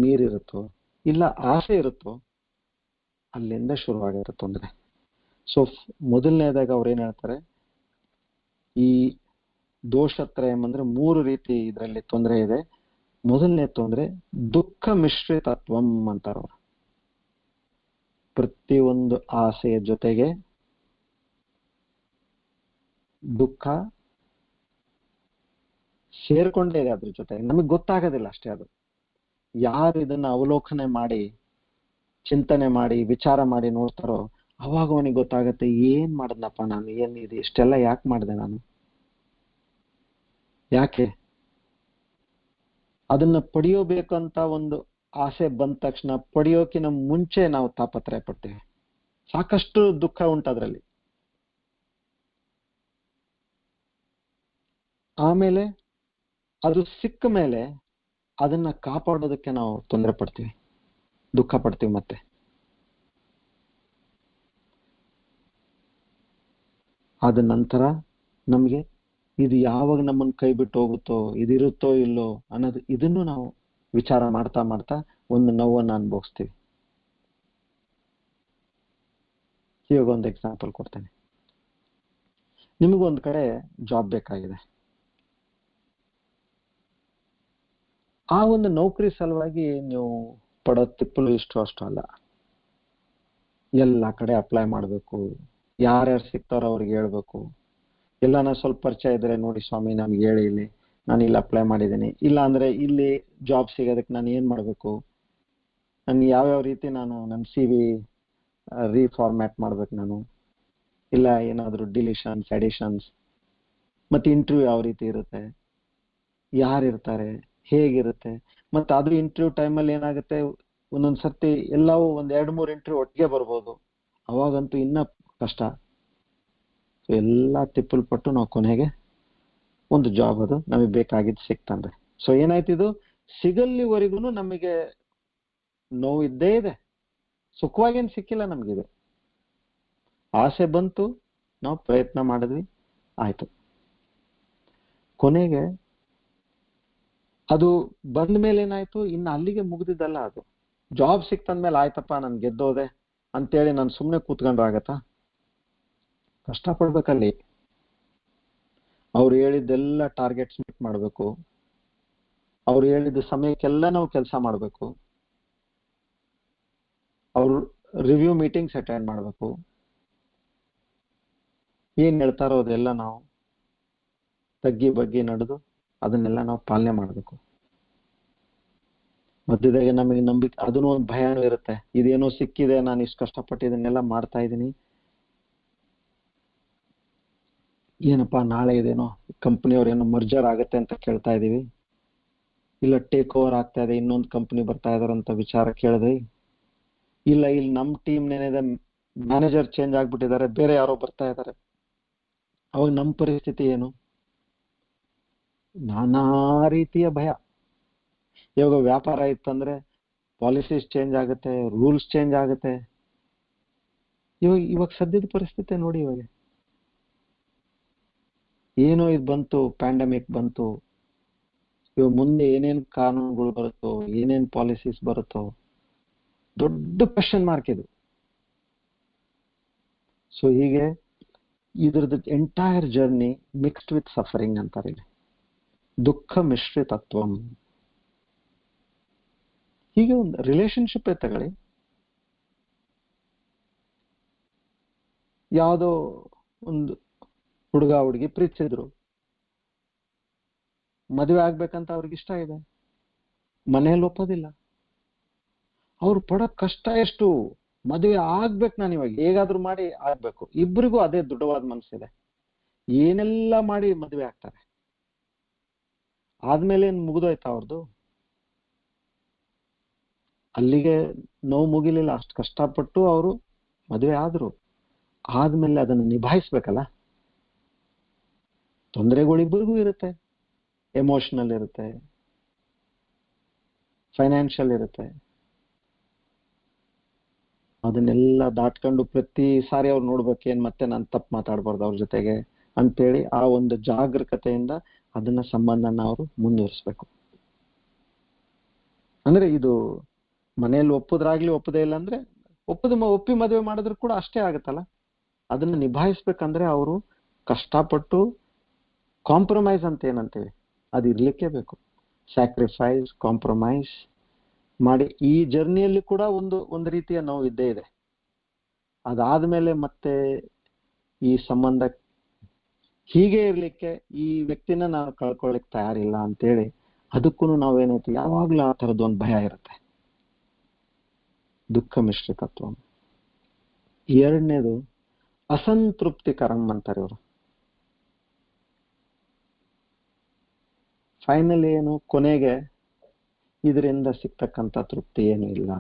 ಮೀರಿರುತ್ತೋ, ಇಲ್ಲ ಆಸೆ ಇರುತ್ತೋ, ಅಲ್ಲಿಂದ ಶುರುವಾಗಿರೋ ತೊಂದರೆ. ಸೊ ಮೊದಲನೇದಾಗ ಅವ್ರು ಏನ್ ಹೇಳ್ತಾರೆ, ಈ ದೋಷತ್ರಯಂ ಅಂದ್ರೆ 3 ರೀತಿ ಇದರಲ್ಲಿ ತೊಂದರೆ ಇದೆ. ಮೊದಲನೇ ತೊಂದರೆ ದುಃಖ ಮಿಶ್ರಿತತ್ವಂ ಅಂತಾರ ಅವರು. ಪ್ರತಿಯೊಂದು ಆಸೆಯ ಜೊತೆಗೆ ದುಃಖ ಸೇರ್ಕೊಂಡೇ ಇದೆ ಅದ್ರ ಜೊತೆಗೆ, ನಮಗೆ ಗೊತ್ತಾಗೋದಿಲ್ಲ ಅಷ್ಟೇ. ಅದು ಯಾರು ಇದನ್ನ ಅವಲೋಕನೆ ಮಾಡಿ ಚಿಂತನೆ ಮಾಡಿ ವಿಚಾರ ಮಾಡಿ ನೋಡ್ತಾರೋ ಅವಾಗ ಅವನಿಗೆ ಗೊತ್ತಾಗತ್ತೆ, ಏನ್ ಮಾಡದ್ನಪ್ಪ ನಾನು, ಏನ್ ಇದು ಇಷ್ಟೆಲ್ಲ ಯಾಕೆ ಮಾಡಿದೆ ನಾನು, ಯಾಕೆ ಅದನ್ನ ಪಡೆಯೋಬೇಕಂತ ಒಂದು ಆಸೆ ಬಂದ ತಕ್ಷಣ ಪಡೆಯೋಕಿನ ಮುಂಚೆ ನಾವು ತಾಪತ್ರಯ ಪಡ್ತೇವೆ. ಸಾಕಷ್ಟು ದುಃಖ ಉಂಟದ್ರಲ್ಲಿ. ಆಮೇಲೆ ಅದು ಸಿಕ್ಕ ಮೇಲೆ ಅದನ್ನ ಕಾಪಾಡೋದಕ್ಕೆ ನಾವು ತೊಂದರೆ ಪಡ್ತೀವಿ, ದುಃಖ ಪಡ್ತೀವಿ. ಮತ್ತೆ ಆದ ನಂತರ ನಮ್ಗೆ ಇದು ಯಾವಾಗ ನಮ್ಮನ್ನ ಕೈ ಬಿಟ್ಟು ಹೋಗುತ್ತೋ, ಇದಿರುತ್ತೋ ಇಲ್ಲೋ ಅನ್ನೋದು, ಇದನ್ನು ನಾವು ವಿಚಾರ ಮಾಡ್ತಾ ಮಾಡ್ತಾ ಒಂದು ನೋವನ್ನ ಅನುಭವಿಸ್ತೀವಿ. ಇವಾಗ ಒಂದು ಎಕ್ಸಾಂಪಲ್ ಕೊಡ್ತೇನೆ. ನಿಮಗೊಂದ್ ಕಡೆ ಜಾಬ್ ಬೇಕಾಗಿದೆ. ಆ ಒಂದು ನೌಕರಿ ಸಲುವಾಗಿ ನೀವು ಪಡೋ ತಿಪ್ಪಲು ಇಷ್ಟು ಅಷ್ಟು ಅಲ್ಲ, ಎಲ್ಲ ಕಡೆ ಅಪ್ಲೈ ಮಾಡಬೇಕು, ಯಾರ್ಯಾರು ಸಿಗ್ತಾರೋ ಅವ್ರಿಗೆ ಹೇಳ್ಬೇಕು. ಎಲ್ಲ ಸ್ವಲ್ಪ ಪರಿಚಯ ಇದ್ರೆ, ನೋಡಿ ಸ್ವಾಮಿ ನಮ್ಗೆ ಹೇಳಿ, ಇಲ್ಲಿ ನಾನು ಇಲ್ಲಿ ಅಪ್ಲೈ ಮಾಡಿದ್ದೀನಿ, ಇಲ್ಲ ಅಂದ್ರೆ ಇಲ್ಲಿ ಜಾಬ್ ಸಿಗೋದಕ್ಕೆ ನಾನು ಏನ್ ಮಾಡ್ಬೇಕು, ನಾನು ಯಾವ್ಯಾವ ರೀತಿ ನಾನು ನನ್ನ CV ರೀಫಾರ್ಮ್ಯಾಟ್ ಮಾಡ್ಬೇಕು ನಾನು, ಇಲ್ಲ ಏನಾದ್ರು ಡಿಲಿಷನ್ಸ್ ಎಡಿಷನ್ಸ್, ಮತ್ತೆ ಇಂಟರ್ವ್ಯೂ ಯಾವ ರೀತಿ ಇರುತ್ತೆ, ಯಾರಿರ್ತಾರೆ, ಹೇಗಿರುತ್ತೆ. ಮತ್ತೆ ಅದು ಇಂಟರ್ವ್ಯೂ ಟೈಮಲ್ಲಿ ಏನಾಗುತ್ತೆ, ಒಂದೊಂದ್ ಸರ್ತಿ ಎಲ್ಲವೂ ಒಂದ್ 2-3 ಇಂಟರ್ವ್ಯೂ ಒಟ್ಟಿಗೆ ಬರ್ಬೋದು. ಅವಾಗಂತೂ ಇನ್ನ ಕಷ್ಟ. ಎಲ್ಲ ತಿಪ್ಪಲ್ ಪಟ್ಟು ನಾವು ಕೊನೆಗೆ ಒಂದು ಜಾಬ್ ಅದು ನಮಗೆ ಬೇಕಾಗಿದ್ದು ಸಿಕ್ತಂದ್ರೆ, ಸೊ ಏನಾಯ್ತು, ಇದು ಸಿಗಲ್ಲಿವರೆಗೂ ನಮಗೆ ನೋವು ಇದ್ದೇ ಇದೆ. ಸುಖವಾಗೇನು ಸಿಕ್ಕಿಲ್ಲ ನಮ್ಗಿದು. ಆಸೆ ಬಂತು, ನಾವು ಪ್ರಯತ್ನ ಮಾಡಿದ್ವಿ, ಆಯ್ತು. ಕೊನೆಗೆ ಅದು ಬಂದ ಮೇಲೆ ಏನಾಯ್ತು, ಇನ್ನು ಅಲ್ಲಿಗೆ ಮುಗ್ದಿದ್ದಲ್ಲ. ಅದು ಜಾಬ್ ಸಿಕ್ತಂದ್ಮೇಲೆ ಆಯ್ತಪ್ಪ ನನ್ ಗೆದ್ದೋದೆ ಅಂತೇಳಿ ನಾನು ಸುಮ್ಮನೆ ಕೂತ್ಕೊಂಡ್ರೆ ಆಗತ್ತಾ? ಕಷ್ಟಪಡ್ಬೇಕಲ್ಲಿ. ಅವ್ರು ಹೇಳಿದ್ದೆಲ್ಲ ಟಾರ್ಗೆಟ್ಸ್ ಮೀಟ್ ಮಾಡಬೇಕು, ಅವ್ರು ಹೇಳಿದ ಸಮಯಕ್ಕೆಲ್ಲ ನಾವು ಕೆಲಸ ಮಾಡಬೇಕು, ಅವ್ರು ರಿವ್ಯೂ ಮೀಟಿಂಗ್ಸ್ ಅಟೆಂಡ್ ಮಾಡಬೇಕು, ಏನ್ ಹೇಳ್ತಾರೋ ಅದೆಲ್ಲ ನಾವು ತಗ್ಗಿ ಬಗ್ಗಿ ನಡೆದು ಅದನ್ನೆಲ್ಲ ನಾವು ಪಾಲನೆ ಮಾಡಬೇಕು. ಮಧ್ಯದಾಗೆ ನಮಗೆ ನಂಬಿಕೆ, ಅದನ್ನೂ ಒಂದು ಭಯನೂ ಇರುತ್ತೆ. ಇದೇನೋ ಸಿಕ್ಕಿದೆ, ನಾನು ಇಷ್ಟು ಕಷ್ಟಪಟ್ಟು ಇದನ್ನೆಲ್ಲ ಮಾಡ್ತಾ ಇದ್ದೀನಿ, ಏನಪ್ಪಾ ನಾಳೆ ಇದೇನೋ ಕಂಪ್ನಿಯವ್ರು ಏನೋ ಮರ್ಜರ್ ಆಗತ್ತೆ ಅಂತ ಕೇಳ್ತಾ ಇದೀವಿ, ಇಲ್ಲ ಟೇಕ್ ಓವರ್ ಆಗ್ತಾ ಇದೆ, ಇನ್ನೊಂದು ಕಂಪ್ನಿ ಬರ್ತಾ ಇದಾರಂತ ವಿಚಾರ ಕೇಳಿದ್ವಿ, ಇಲ್ಲ ಇಲ್ಲಿ ನಮ್ಮ ಟೀಮ್ ಏನಿದೆ ಮ್ಯಾನೇಜರ್ ಚೇಂಜ್ ಆಗ್ಬಿಟ್ಟಿದ್ದಾರೆ, ಬೇರೆ ಯಾರೋ ಬರ್ತಾ ಇದ್ದಾರೆ, ಅವಾಗ ನಮ್ಮ ಪರಿಸ್ಥಿತಿ ಏನು? ನಾನಾ ರೀತಿಯ ಭಯ. ಇವಾಗ ವ್ಯಾಪಾರ ಇತ್ತಂದ್ರೆ ಪಾಲಿಸೀಸ್ ಚೇಂಜ್ ಆಗುತ್ತೆ, ರೂಲ್ಸ್ ಚೇಂಜ್ ಆಗುತ್ತೆ. ಇವಾಗ ಸದ್ಯದ ಪರಿಸ್ಥಿತಿ ನೋಡಿ. ಇವಾಗ ಏನೋ ಇದು ಬಂತು, ಪ್ಯಾಂಡಮಿಕ್ ಬಂತು, ಇವಾಗ ಮುಂದೆ ಏನೇನ್ ಕಾನೂನುಗಳು ಬರುತ್ತೋ, ಏನೇನ್ ಪಾಲಿಸೀಸ್ ಬರುತ್ತೋ, ದೊಡ್ಡ ಕ್ವೆಶ್ಚನ್ ಮಾರ್ಕ್ ಇದು. ಸೊ ಹೀಗೆ ಇದ್ರದ್ದು entire journey mixed with suffering ಅಂತಾರೆ ಇಲ್ಲಿ, ದುಃಖ ಮಿಶ್ರಿತತ್ವಂ. ಹೀಗೆ ಒಂದು ರಿಲೇಶನ್ಶಿಪ್ ತಗೊಳ್ಳಿ, ಯಾವುದೋ ಒಂದು ಹುಡುಗ ಹುಡುಗಿ ಪ್ರೀತಿಸಿದ್ರು, ಮದುವೆ ಆಗ್ಬೇಕಂತ ಅವ್ರಿಗೆ ಇಷ್ಟ ಇದೆ, ಮನೆಯಲ್ಲಿ ಒಪ್ಪೋದಿಲ್ಲ. ಅವ್ರು ಪಡೋ ಕಷ್ಟ ಎಷ್ಟು, ಮದುವೆ ಆಗ್ಬೇಕು, ನಾನು ಇವಾಗ ಹೇಗಾದ್ರೂ ಮಾಡಿ ಆಗ್ಬೇಕು. ಇಬ್ಬರಿಗೂ ಅದೇ ದೃಢವಾದ ಮನಸ್ಸಿದೆ, ಏನೆಲ್ಲ ಮಾಡಿ ಮದುವೆ ಆಗ್ತಾರೆ. ಆದ್ಮೇಲೆ ಏನ್ ಮುಗಿದೋಯ್ತಾ ಅವ್ರದ್ದು? ಅಲ್ಲಿಗೆ ನೋವು ಮುಗಿಲಿಲ್ಲ, ಅಷ್ಟು ಕಷ್ಟಪಟ್ಟು ಅವರು ಮದುವೆ ಆದ್ರು. ಆದ್ಮೇಲೆ ಅದನ್ನು ನಿಭಾಯಿಸ್ಬೇಕಲ್ಲ. ತೊಂದರೆಗಳಿಬ್ಬರಿಗೂ ಇರುತ್ತೆ, ಎಮೋಷನಲ್ ಇರುತ್ತೆ, ಫೈನಾನ್ಷಿಯಲ್ ಇರುತ್ತೆ. ಅದನ್ನೆಲ್ಲ ದಾಟ್ಕೊಂಡು ಪ್ರತಿ ಸಾರಿ ಅವ್ರು ನೋಡ್ಬೇಕೇನ್ ಮತ್ತೆ ನಾನು ತಪ್ಪು ಮಾತಾಡ್ಬಾರ್ದು ಅವ್ರ ಜೊತೆಗೆ ಅಂತೇಳಿ ಆ ಒಂದು ಜಾಗರೂಕತೆಯಿಂದ ಅದನ್ನ ಸಂಬಂಧನ ಅವರು ಮುಂದುವರಿಸ್ಬೇಕು. ಅಂದ್ರೆ ಇದು ಮನೆಯಲ್ಲಿ ಒಪ್ಪುದ್ರಾಗ್ಲಿ ಒಪ್ಪದೇ ಇಲ್ಲ ಅಂದ್ರೆ ಒಪ್ಪಿ ಮದುವೆ ಮಾಡಿದ್ರು ಕೂಡ ಅಷ್ಟೇ ಆಗತ್ತಲ್ಲ. ಅದನ್ನ ನಿಭಾಯಿಸ್ಬೇಕಂದ್ರೆ ಅವರು ಕಷ್ಟಪಟ್ಟು ಕಾಂಪ್ರಮೈಸ್ ಅಂತ ಏನಂತೀವಿ ಅದು ಇರ್ಲಿಕ್ಕೆ ಬೇಕು. ಸ್ಯಾಕ್ರಿಫೈಸ್, ಕಾಂಪ್ರಮೈಸ್ ಮಾಡಿ ಈ ಜರ್ನಿಯಲ್ಲಿ ಕೂಡ ಒಂದು ರೀತಿಯ ನೋವು ಇದ್ದೇ ಇದೆ. ಅದಾದ್ಮೇಲೆ ಮತ್ತೆ ಈ ಸಂಬಂಧ ಹೀಗೆ ಇರ್ಲಿಕ್ಕೆ, ಈ ವ್ಯಕ್ತಿನ ನಾನು ಕಳ್ಕೊಳ್ಳಿಕ್ ತಯಾರಿಲ್ಲ ಅಂತೇಳಿ ಅದಕ್ಕೂ ನಾವೇನೈತಿ ಯಾವಾಗ್ಲೂ ಆ ಥರದ್ದು ಒಂದು ಭಯ ಇರುತ್ತೆ. ದುಃಖ ಮಿಶ್ರಿತತ್ವ. ಎರಡನೇದು ಅಸಂತೃಪ್ತಿಕರಂ ಅಂತಾರೆ ಇವರು. ಫೈನಲ್ ಏನು, ಕೊನೆಗೆ ಇದರಿಂದ ಸಿಗ್ತಕ್ಕಂಥ ತೃಪ್ತಿ ಏನು ಇಲ್ಲ.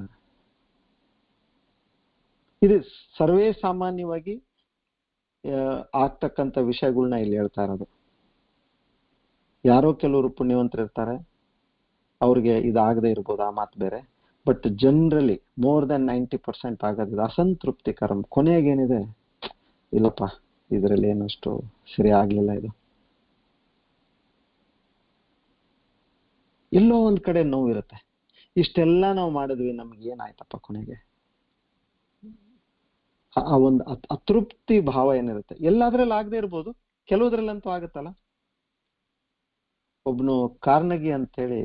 ಇದು ಸರ್ವೇ ಸಾಮಾನ್ಯವಾಗಿ ಆಗ್ತಕ್ಕಂಥ ವಿಷಯಗಳನ್ನ ಇಲ್ಲಿ ಹೇಳ್ತಾ ಇರೋದು. ಯಾರೋ ಕೆಲವರು ಪುಣ್ಯವಂತರು ಇರ್ತಾರೆ, ಅವ್ರಿಗೆ ಇದಾಗದೆ ಇರ್ಬೋದು, ಆ ಮಾತು ಬೇರೆ. But generally more than 90% ಆಗೋದಿದೆ ಅಸಂತೃಪ್ತಿಕರಂ. ಕೊನೆಗೇನಿದೆ, ಇಲ್ಲಪ್ಪ ಇದರಲ್ಲಿ ಏನಷ್ಟು ಸರಿ ಆಗ್ಲಿಲ್ಲ, ಇದು ಎಲ್ಲೋ ಒಂದ್ ಕಡೆ ನೋವಿರುತ್ತೆ. ಇಷ್ಟೆಲ್ಲ ನಾವು ಮಾಡಿದ್ವಿ, ನಮ್ಗೆ ಏನಾಯ್ತಪ್ಪ ಕೊನೆಗೆ, ಆ ಒಂದು ಅತೃಪ್ತಿ ಭಾವ ಏನಿರುತ್ತೆ. ಎಲ್ಲಾದ್ರಲ್ಲಿ ಆಗದೆ ಇರ್ಬೋದು, ಕೆಲವುದ್ರಲ್ಲಂತೂ ಆಗುತ್ತಲ್ಲ. ಒಬ್ನು ಕಾರ್ನಗಿ ಅಂತೇಳಿ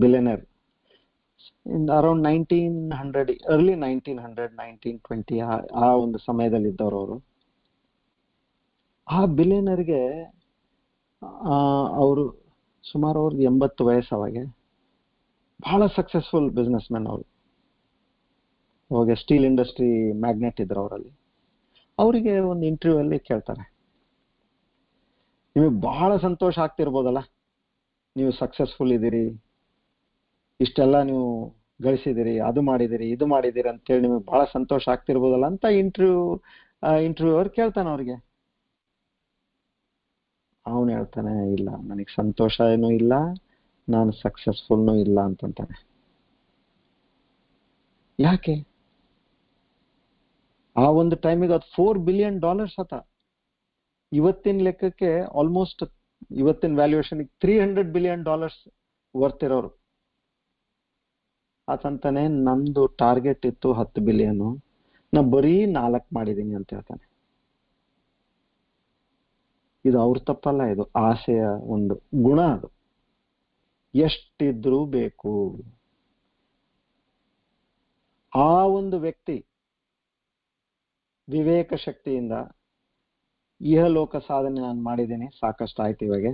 ಬಿಲಿಯನರ್, ಅರೌಂಡ್ 1900 early 1900 1920 ಆ ಒಂದು ಸಮಯದಲ್ಲಿ ಇದ್ದವರು ಅವರು. ಆ ಬಿಲಿಯನರ್ಗೆ ಅವರು ಸುಮಾರು ಅವ್ರಿಗೆ 80 ವಯಸ್ಸವಾಗೆ, ಬಹಳ ಸಕ್ಸಸ್ಫುಲ್ ಬಿಸ್ನೆಸ್ ಮ್ಯಾನ್ ಅವರು. ಅವಾಗ ಸ್ಟೀಲ್ ಇಂಡಸ್ಟ್ರಿ ಮ್ಯಾಗ್ನೆಟ್ ಇದ್ರು ಅವರಲ್ಲಿ. ಅವರಿಗೆ ಒಂದು ಇಂಟರ್ವ್ಯೂ ಅಲ್ಲಿ ಕೇಳ್ತಾರೆ, ನಿಮಗೆ ಬಹಳ ಸಂತೋಷ ಆಗ್ತಿರ್ಬೋದಲ್ಲ, ನೀವು ಸಕ್ಸಸ್ಫುಲ್ ಇದ್ದೀರಿ, ಇಷ್ಟೆಲ್ಲ ನೀವು ಗಳಿಸಿದಿರಿ, ಅದು ಮಾಡಿದಿರಿ, ಇದು ಮಾಡಿದಿರಿ ಅಂತೇಳಿ ನಿಮಗೆ ಬಹಳ ಸಂತೋಷ ಆಗ್ತಿರ್ಬೋದಲ್ಲ ಅಂತ ಇಂಟರ್ವ್ಯೂ ಅವ್ರು ಕೇಳ್ತಾನೆ ಅವ್ರಿಗೆ. ಅವನು ಹೇಳ್ತಾನೆ, ಇಲ್ಲ, ನನಗೆ ಸಂತೋಷ ಏನೂ ಇಲ್ಲ, ನಾನು ಸಕ್ಸಸ್ಫುಲ್ನೂ ಇಲ್ಲ ಅಂತಂತಾನೆ. ಯಾಕೆ? ಆ ಒಂದು ಟೈಮಿಗೆ ಅದು $4 billion ಆತ. ಇವತ್ತಿನ ಲೆಕ್ಕಕ್ಕೆ ಆಲ್ಮೋಸ್ಟ್ ಇವತ್ತಿನ ವ್ಯಾಲ್ಯೂಯೇಷನ್ $300 billion ವರ್ತ್ ಇರೋರು. ಆತಂತಾನೆ, ನಂದು ಟಾರ್ಗೆಟ್ ಇತ್ತು 10 ಬಿಲಿಯನ್, ನಾ ಬರೀ 4 ಮಾಡಿದೀನಿ ಅಂತ ಹೇಳ್ತಾನೆ. ಇದು ಅವ್ರ ತಪ್ಪಲ್ಲ, ಇದು ಆಸೆಯ ಒಂದು ಗುಣ. ಅದು ಎಷ್ಟಿದ್ರೂ ಬೇಕು. ಆ ಒಂದು ವ್ಯಕ್ತಿ ವಿವೇಕ ಶಕ್ತಿಯಿಂದ ಇಹಲೋಕ ಸಾಧನೆ ನಾನು ಮಾಡಿದ್ದೀನಿ, ಸಾಕಷ್ಟು ಆಯ್ತು, ಇವಾಗ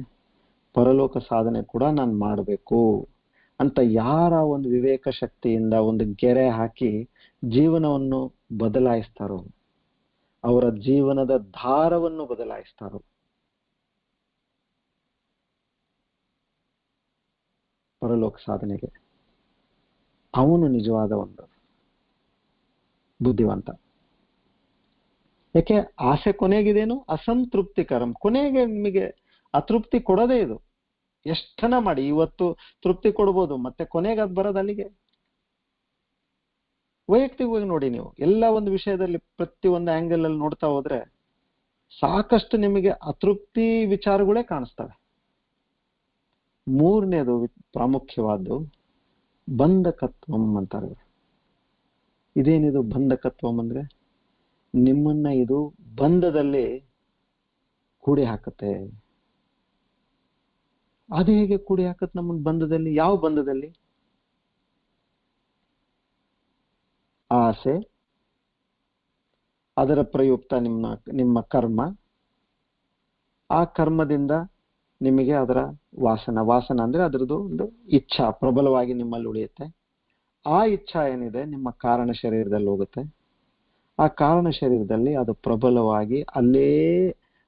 ಪರಲೋಕ ಸಾಧನೆ ಕೂಡ ನಾನು ಮಾಡಬೇಕು ಅಂತ ಯಾರ ಒಂದು ವಿವೇಕ ಶಕ್ತಿಯಿಂದ ಒಂದು ಗೆರೆ ಹಾಕಿ ಜೀವನವನ್ನು ಬದಲಾಯಿಸ್ತಾರೋ, ಅವರ ಜೀವನದ ಧಾರವನ್ನು ಬದಲಾಯಿಸ್ತಾರೋ, ಪರಲೋಕ ಸಾಧನೆಗೆ, ಅವನು ನಿಜವಾದ ಒಂದು ಬುದ್ಧಿವಂತ. ಯಾಕೆ? ಆಸೆ ಕೊನೆಗಿದೇನು, ಅಸಂತೃಪ್ತಿಕರಂ. ಕೊನೆಗೆ ನಿಮಗೆ ಅತೃಪ್ತಿ ಕೊಡೋದೇ ಇದು. ಎಷ್ಟನ ಮಾಡಿ ಇವತ್ತು ತೃಪ್ತಿ ಕೊಡ್ಬೋದು, ಮತ್ತೆ ಕೊನೆಗೆ ಅದು ಬರೋದು ಅಲ್ಲಿಗೆ. ವೈಯಕ್ತಿಕವಾಗಿ ನೋಡಿ, ನೀವು ಎಲ್ಲ ಒಂದು ವಿಷಯದಲ್ಲಿ ಪ್ರತಿ ಒಂದು ಆಂಗಲ್ ಅಲ್ಲಿ ನೋಡ್ತಾ ಹೋದ್ರೆ ಸಾಕಷ್ಟು ನಿಮಗೆ ಅತೃಪ್ತಿ ವಿಚಾರಗಳೇ ಕಾಣಿಸ್ತವೆ. ಮೂರನೇದು ಪ್ರಾಮುಖ್ಯವಾದ್ದು ಬಂಧಕತ್ವಂ ಅಂತಾರೆ. ಇದೇನಿದು ಬಂಧಕತ್ವಂ ಅಂದ್ರೆ? ನಿಮ್ಮನ್ನ ಇದು ಬಂಧದಲ್ಲಿ ಕೂಡಿ ಹಾಕುತ್ತೆ. ಅದು ಹೇಗೆ ಕೂಡಿ ಹಾಕತ್ತೆ ನಮ್ಮನ್ನ ಬಂಧದಲ್ಲಿ? ಯಾವ ಬಂಧದಲ್ಲಿ? ಆಸೆ, ಅದರ ಪ್ರಯುಕ್ತ ನಿಮ್ಮ ಕರ್ಮ, ಆ ಕರ್ಮದಿಂದ ನಿಮಗೆ ಅದರ ವಾಸನ ಅಂದ್ರೆ ಅದರದ್ದು ಒಂದು ಇಚ್ಛಾ ಪ್ರಬಲವಾಗಿ ನಿಮ್ಮಲ್ಲಿ ಉಳಿಯುತ್ತೆ. ಆ ಇಚ್ಛಾ ಏನಿದೆ ನಿಮ್ಮ ಕಾರಣ ಶರೀರದಲ್ಲಿ ಹೋಗುತ್ತೆ. ಆ ಕಾರಣ ಶರೀರದಲ್ಲಿ ಅದು ಪ್ರಬಲವಾಗಿ ಅಲ್ಲೇ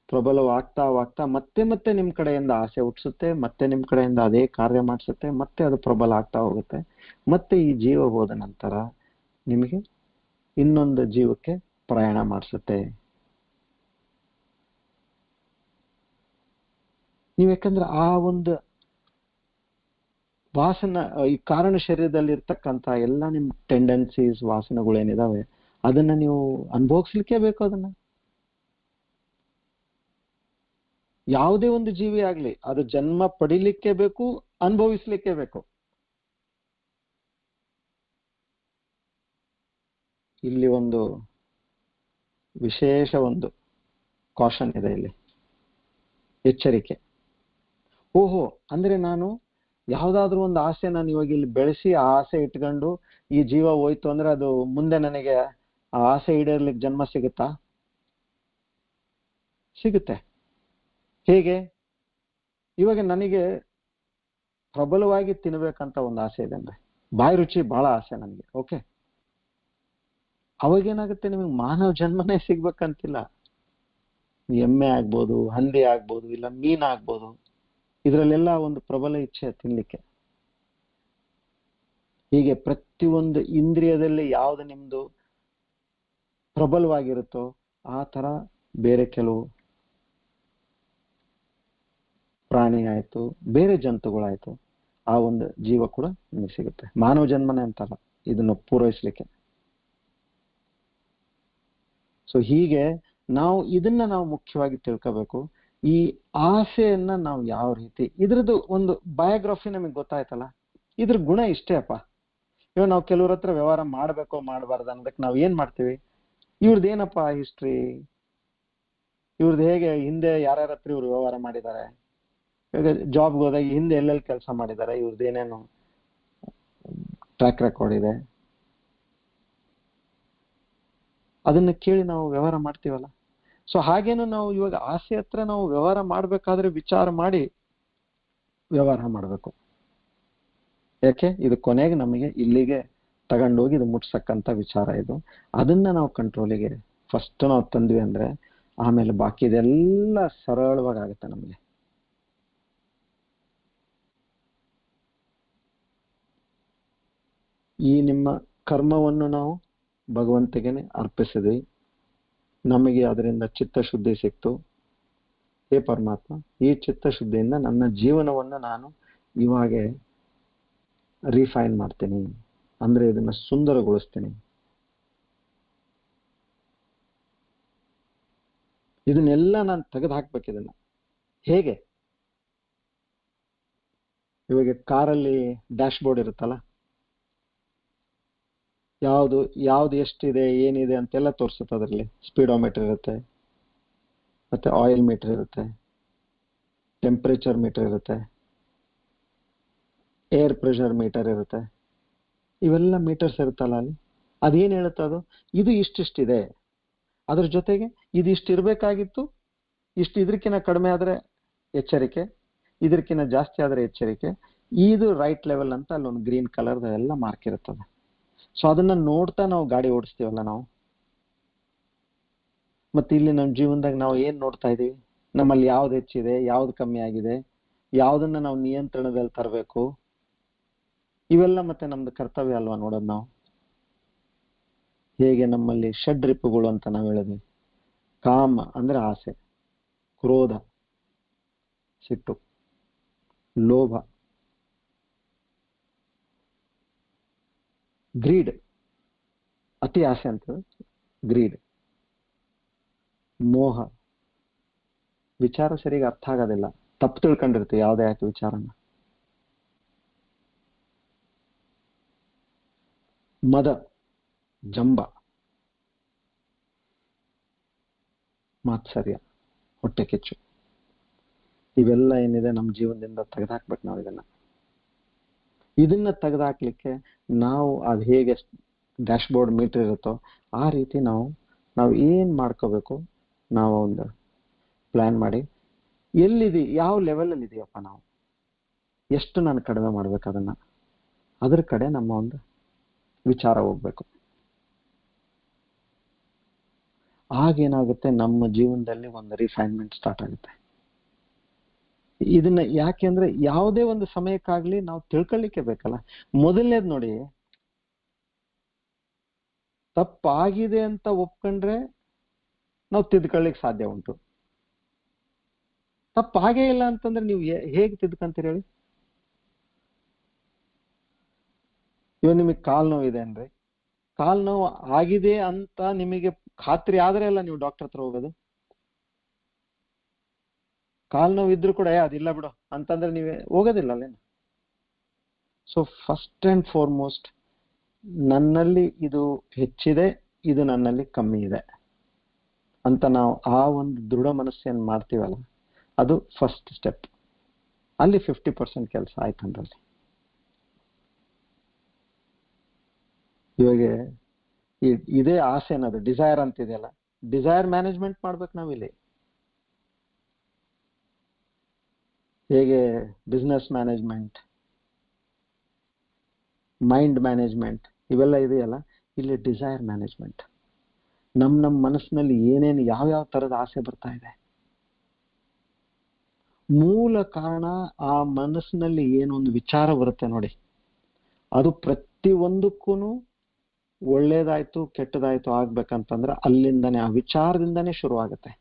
ಪ್ರಬಲವಾಗ್ತಾ ಮತ್ತೆ ಮತ್ತೆ ನಿಮ್ ಕಡೆಯಿಂದ ಆಸೆ ಹುಟ್ಟಿಸುತ್ತೆ, ಮತ್ತೆ ನಿಮ್ ಕಡೆಯಿಂದ ಅದೇ ಕಾರ್ಯ ಮಾಡಿಸುತ್ತೆ, ಮತ್ತೆ ಅದು ಪ್ರಬಲ ಆಗ್ತಾ ಹೋಗುತ್ತೆ. ಮತ್ತೆ ಈ ಜೀವ ಹೋದ ನಂತರ ನಿಮಗೆ ಇನ್ನೊಂದು ಜೀವಕ್ಕೆ ಪ್ರಯಾಣ ಮಾಡಿಸುತ್ತೆ. ನೀವು ಯಾಕಂದ್ರೆ ಆ ಒಂದು ಈ ಕಾರಣ ಶರೀರದಲ್ಲಿ ಇರ್ತಕ್ಕಂಥ ಎಲ್ಲ ನಿಮ್ ಟೆಂಡೆನ್ಸೀಸ್, ವಾಸನೆಗಳೇನಿದಾವೆ, ಅದನ್ನ ನೀವು ಅನುಭವಿಸ್ಲಿಕ್ಕೆ ಬೇಕು. ಅದನ್ನ ಯಾವುದೇ ಒಂದು ಜೀವಿ ಆಗ್ಲಿ, ಅದು ಜನ್ಮ ಪಡಿಲಿಕ್ಕೆ ಬೇಕು, ಅನುಭವಿಸ್ಲಿಕ್ಕೆ ಬೇಕು. ಇಲ್ಲಿ ಒಂದು ವಿಶೇಷ ಒಂದು ಕಾಷನ್ ಇದೆ, ಇಲ್ಲಿ ಎಚ್ಚರಿಕೆ. ಓಹೋ, ಅಂದ್ರೆ ನಾನು ಯಾವ್ದಾದ್ರು ಒಂದು ಆಸೆ ನಾನು ಇವಾಗ ಇಲ್ಲಿ ಬೆಳೆಸಿ ಆ ಆಸೆ ಇಟ್ಕೊಂಡು ಈ ಜೀವ ಹೋಯ್ತು ಅಂದ್ರೆ ಅದು ಮುಂದೆ ನನಗೆ ಆ ಆಸೆ ಈಡೇರ್ಲಿಕ್ಕೆ ಜನ್ಮ ಸಿಗುತ್ತಾ? ಸಿಗುತ್ತೆ. ಹೇಗೆ? ಇವಾಗ ನನಗೆ ಪ್ರಬಲವಾಗಿ ತಿನ್ಬೇಕಂತ ಒಂದು ಆಸೆ ಇದೆ, ಅಂದ್ರೆ ಬಾಯಿ ರುಚಿ ಬಹಳ ಆಸೆ ನನಗೆ. ಓಕೆ, ಅವಾಗೇನಾಗುತ್ತೆ, ನಿಮಗೆ ಮಾನವ ಜನ್ಮನೇ ಸಿಗ್ಬೇಕಂತಿಲ್ಲ. ಎಮ್ಮೆ ಆಗ್ಬೋದು, ಹಂದಿ ಆಗ್ಬೋದು, ಇಲ್ಲ ಮೀನ್ ಆಗ್ಬೋದು. ಇದರಲ್ಲೆಲ್ಲ ಒಂದು ಪ್ರಬಲ ಇಚ್ಛೆ ತಿನ್ಲಿಕ್ಕೆ. ಹೀಗೆ ಪ್ರತಿಯೊಂದು ಇಂದ್ರಿಯದಲ್ಲಿ ಯಾವ್ದು ನಿಮ್ದು ಪ್ರಬಲವಾಗಿರುತ್ತೋ ಆ ತರ ಬೇರೆ ಕೆಲವು ಪ್ರಾಣಿ ಆಯ್ತು, ಬೇರೆ ಜಂತುಗಳಾಯ್ತು, ಆ ಒಂದು ಜೀವ ಕೂಡ ನಿಮಗೆ ಸಿಗುತ್ತೆ. ಮಾನವ ಜನ್ಮನೇ ಅಂತಲ್ಲ, ಇದನ್ನು ಪೂರೈಸ್ಲಿಕ್ಕೆ. ಸೊ ಹೀಗೆ ಇದನ್ನ ನಾವು ಮುಖ್ಯವಾಗಿ ತಿಳ್ಕೋಬೇಕು. ಈ ಆಸೆಯನ್ನ ನಾವು ಯಾವ ರೀತಿ, ಇದ್ರದ್ದು ಒಂದು ಬಯೋಗ್ರಫಿ ನಮಗೆ ಗೊತ್ತಾಯ್ತಲ್ಲ, ಇದ್ರ ಗುಣ ಇಷ್ಟೇ ಅಪ್ಪ. ಇವಾಗ ನಾವು ಕೆಲವ್ರ ಹತ್ರ ವ್ಯವಹಾರ ಮಾಡ್ಬೇಕೋ ಮಾಡಬಾರ್ದು ಅನ್ನೋದಕ್ಕೆ ನಾವು ಏನ್ ಮಾಡ್ತೀವಿ, ಇವ್ರದ್ದೇನಪ್ಪ ಹಿಸ್ಟ್ರಿ, ಇವ್ರದ್ದು ಹೇಗೆ, ಹಿಂದೆ ಯಾರ್ಯಾರ ಹತ್ರ ಇವ್ರು ವ್ಯವಹಾರ ಮಾಡಿದ್ದಾರೆ, ಇವಾಗ ಜಾಬ್ಗೆ ಹೋದಾಗ ಹಿಂದೆ ಎಲ್ಲೆಲ್ಲಿ ಕೆಲಸ ಮಾಡಿದ್ದಾರೆ, ಇವ್ರದ್ದು ಏನೇನು ಟ್ರ್ಯಾಕ್ ರೆಕಾರ್ಡ್ ಇದೆ, ಅದನ್ನ ಕೇಳಿ ನಾವು ವ್ಯವಹಾರ ಮಾಡ್ತೀವಲ್ಲ. ಸೊ ಹಾಗೇನು ನಾವು ಇವಾಗ ಆಸೆ ಹತ್ರ ನಾವು ವ್ಯವಹಾರ ಮಾಡ್ಬೇಕಾದ್ರೆ ವಿಚಾರ ಮಾಡಿ ವ್ಯವಹಾರ ಮಾಡ್ಬೇಕು. ಯಾಕೆ, ಇದು ಕೊನೆಗೆ ನಮಗೆ ಇಲ್ಲಿಗೆ ತಗೊಂಡೋಗಿ ಇದು ಮುಟ್ಸಕ್ಕಂತ ವಿಚಾರ ಇದು. ಅದನ್ನ ನಾವು ಕಂಟ್ರೋಲಿಗೆ ಫಸ್ಟ್ ನಾವು ತಂದ್ವಿ ಅಂದ್ರೆ ಆಮೇಲೆ ಬಾಕಿ ಇದೆಲ್ಲ ಸರಳವಾಗಿ ಆಗುತ್ತೆ ನಮಗೆ. ಈ ನಿಮ್ಮ ಕರ್ಮವನ್ನು ನಾವು ಭಗವಂತಗೆ ಅರ್ಪಿಸಿದ್ವಿ, ನಮಗೆ ಅದರಿಂದ ಚಿತ್ತಶುದ್ಧಿ ಸಿಕ್ತು. ಹೇ ಪರಮಾತ್ಮ, ಈ ಚಿತ್ತಶುದ್ಧಿಯಿಂದ ನನ್ನ ಜೀವನವನ್ನು ನಾನು ಇವಾಗ ರಿಫೈನ್ ಮಾಡ್ತೀನಿ, ಅಂದ್ರೆ ಇದನ್ನ ಸುಂದರಗೊಳಿಸ್ತೀನಿ. ಇದನ್ನೆಲ್ಲ ನಾನು ತೆಗೆದು ಹಾಕ್ಬೇಕು. ಇದನ್ನ ಹೇಗೆ, ಇವಾಗ ಕಾರಲ್ಲಿ ಡ್ಯಾಶ್ ಬೋರ್ಡ್ ಇರುತ್ತಲ್ಲ, ಯಾವ್ದು ಎಷ್ಟಿದೆ ಏನಿದೆ ಅಂತೆಲ್ಲ ತೋರಿಸುತ್ತೆ. ಅದರಲ್ಲಿ ಸ್ಪೀಡೋಮೀಟರ್ ಇರುತ್ತೆ, ಮತ್ತೆ ಆಯಿಲ್ ಮೀಟರ್ ಇರುತ್ತೆ, ಟೆಂಪರೇಚರ್ ಮೀಟರ್ ಇರುತ್ತೆ, ಏರ್ ಪ್ರೆಷರ್ ಮೀಟರ್ ಇರುತ್ತೆ. ಇವೆಲ್ಲ ಮೀಟರ್ಸ್ ಇರುತ್ತಲ್ಲ ಅಲ್ಲಿ, ಅದೇನ್ ಹೇಳುತ್ತೆ, ಇದು ಇಷ್ಟಿಷ್ಟಿದೆ, ಅದ್ರ ಜೊತೆಗೆ ಇದು ಇಷ್ಟಿರ್ಬೇಕಾಗಿತ್ತು, ಇದಕ್ಕಿಂತ ಕಡಿಮೆ ಆದ್ರೆ ಎಚ್ಚರಿಕೆ, ಇದಕ್ಕಿಂತ ಜಾಸ್ತಿ ಆದ್ರೆ ಎಚ್ಚರಿಕೆ, ಇದು ರೈಟ್ ಲೆವೆಲ್ ಅಂತ ಅಲ್ಲೊಂದು ಗ್ರೀನ್ ಕಲರ್ ಎಲ್ಲ ಮಾರ್ಕ್ ಇರುತ್ತದೆ. ಸೊ ಅದನ್ನ ನೋಡ್ತಾ ನಾವು ಗಾಡಿ ಓಡಿಸ್ತೀವಲ್ಲ ನಾವು. ಮತ್ತೆ ಇಲ್ಲಿ ನಮ್ಮ ಜೀವನದಾಗ ನಾವು ಏನ್ ನೋಡ್ತಾ ಇದೀವಿ, ನಮ್ಮಲ್ಲಿ ಯಾವ್ದು ಹೆಚ್ಚಿದೆ, ಯಾವ್ದು ಕಮ್ಮಿ ಆಗಿದೆ, ಯಾವ್ದನ್ನ ನಾವು ನಿಯಂತ್ರಣದಲ್ಲಿ ತರಬೇಕು, ಇವೆಲ್ಲ ಮತ್ತೆ ನಮ್ದು ಕರ್ತವ್ಯ ಅಲ್ವಾ ನೋಡೋದು ನಾವು. ಹೇಗೆ ನಮ್ಮಲ್ಲಿ ಷಡ್ರಿಪುಗಳು ಅಂತ ನಾವು ಹೇಳಿದ್ವಿ. ಕಾಮ ಅಂದ್ರೆ ಆಸೆ, ಕ್ರೋಧ ಸಿಟ್ಟು, ಲೋಭ, ಗ್ರೀಡ್ ಅತಿ ಆಸೆ ಅಂತ ಗ್ರೀಡ್, ಮೋಹ ವಿಚಾರ ಸರಿಯಾಗಿ ಅರ್ಥ ಆಗೋದಿಲ್ಲ, ತಪ್ಪು ತಿಳ್ಕೊಂಡಿರ್ತೀವಿ ಯಾವುದೇ ಆಯ್ತು ವಿಚಾರನ. ಮದ ಜಂಬ, ಮಾತ್ಸರ್ಯ, ಹೊಟ್ಟೆ ಕಿಚ್ಚು, ಇವೆಲ್ಲ ಏನಿದೆ ನಮ್ಮ ಜೀವನದಿಂದ ತೆಗೆದಾಕ್ಬೇಕು ನಾವು. ಇದನ್ನ ತೆಗೆದಾಕ್ಲಿಕ್ಕೆ ನಾವು ಅದು ಹೇಗೆ ಡ್ಯಾಶ್ ಬೋರ್ಡ್ ಮೀಟರ್ ಇರುತ್ತೋ ಆ ರೀತಿ ನಾವು ಏನ್ ಮಾಡ್ಕೋಬೇಕು, ನಾವು ಒಂದು ಪ್ಲಾನ್ ಮಾಡಿ ಎಲ್ಲಿದೆ, ಯಾವ ಲೆವೆಲ್ ಅಲ್ಲಿ ಇದೆಯಪ್ಪ, ನಾವು ಎಷ್ಟು ನಾನು ಕಡಿಮೆ ಮಾಡ್ಬೇಕು ಅದನ್ನ, ಅದ್ರ ಕಡೆ ನಮ್ಮ ಒಂದು ವಿಚಾರ ಹೋಗ್ಬೇಕು. ಆಗೇನಾಗುತ್ತೆ, ನಮ್ಮ ಜೀವನದಲ್ಲಿ ಒಂದು ರಿಫೈನ್ಮೆಂಟ್ ಸ್ಟಾರ್ಟ್ ಆಗುತ್ತೆ. ಇದನ್ನ ಯಾಕೆಂದ್ರೆ ಯಾವುದೇ ಒಂದು ಸಮಯಕ್ಕಾಗ್ಲಿ ನಾವು ತಿಳ್ಕೊಳ್ಳಿಕ್ಕೆ ಬೇಕಲ್ಲ. ಮೊದಲನೇದು ನೋಡಿ, ತಪ್ಪಾಗಿದೆ ಅಂತ ಒಪ್ಕೊಂಡ್ರೆ ನಾವು ತಿದ್ಕೊಳ್ಳಿಕ್ ಸಾಧ್ಯ ಉಂಟು. ತಪ್ಪಾಗೇ ಇಲ್ಲ ಅಂತಂದ್ರೆ ನೀವು ಹೇಗೆ ತಿದ್ಕೊಂತೀರಿ ಹೇಳಿ. ಇವಾಗ ನಿಮಗೆ ಕಾಲ್ ನೋವು ಇದೆ ಅಂದ್ರೆ, ಕಾಲ್ ನೋವು ಆಗಿದೆ ಅಂತ ನಿಮಗೆ ಖಾತ್ರಿ ಆದ್ರೆ ಅಲ್ಲ ನೀವು ಡಾಕ್ಟರ್ ಹತ್ರ ಹೋಗೋದು. ಕಾಲ್ ನೋವು ಇದ್ರು ಕೂಡ ಅದಿಲ್ಲ ಬಿಡು ಅಂತಂದ್ರೆ ನೀವೇ ಹೋಗೋದಿಲ್ಲ ಅಲ್ಲೇನು. ಸೊ ಫಸ್ಟ್ ಅಂಡ್ ಫಾರ್ಮೋಸ್ಟ್, ನನ್ನಲ್ಲಿ ಇದು ಹೆಚ್ಚಿದೆ, ಇದು ನನ್ನಲ್ಲಿ ಕಮ್ಮಿ ಇದೆ ಅಂತ ನಾವು ಆ ಒಂದು ದೃಢ ಮನಸ್ಸನ್ನು ಮಾಡ್ತೀವಲ್ಲ, ಅದು ಫಸ್ಟ್ ಸ್ಟೆಪ್. ಅಲ್ಲಿ 50% ಕೆಲಸ ಆಯ್ತಂದ್ರಲ್ಲಿ. ಇವಾಗ ಇದೇ ಆಸೆ ಅನ್ನೋದು ಡಿಸೈರ್ ಅಂತಿದೆಯಲ್ಲ, ಡಿಸೈರ್ ಮ್ಯಾನೇಜ್ಮೆಂಟ್ ಮಾಡ್ಬೇಕು ನಾವಿಲ್ಲಿ. ಹೇಗೆ ಬಿಸ್ನೆಸ್ ಮ್ಯಾನೇಜ್ಮೆಂಟ್, ಮೈಂಡ್ ಮ್ಯಾನೇಜ್ಮೆಂಟ್ ಇವೆಲ್ಲ ಇದೆಯಲ್ಲ, ಇಲ್ಲಿ ಡಿಸೈರ್ ಮ್ಯಾನೇಜ್ಮೆಂಟ್. ನಮ್ಮ ಮನಸ್ಸಿನಲ್ಲಿ ಏನೇನು ಯಾವ ತರದ ಆಸೆ ಬರ್ತಾ ಇದೆ, ಮೂಲ ಕಾರಣ ಆ ಮನಸ್ಸಿನಲ್ಲಿ ಏನೊಂದು ವಿಚಾರ ಬರುತ್ತೆ ನೋಡಿ, ಅದು ಪ್ರತಿಯೊಂದಕ್ಕೂ ಒಳ್ಳೇದಾಯ್ತು ಕೆಟ್ಟದಾಯ್ತು ಆಗ್ಬೇಕಂತಂದ್ರೆ ಅಲ್ಲಿಂದಾನೆ ಆ ವಿಚಾರದಿಂದಾನೇ ಶುರುವಾಗುತ್ತೆ.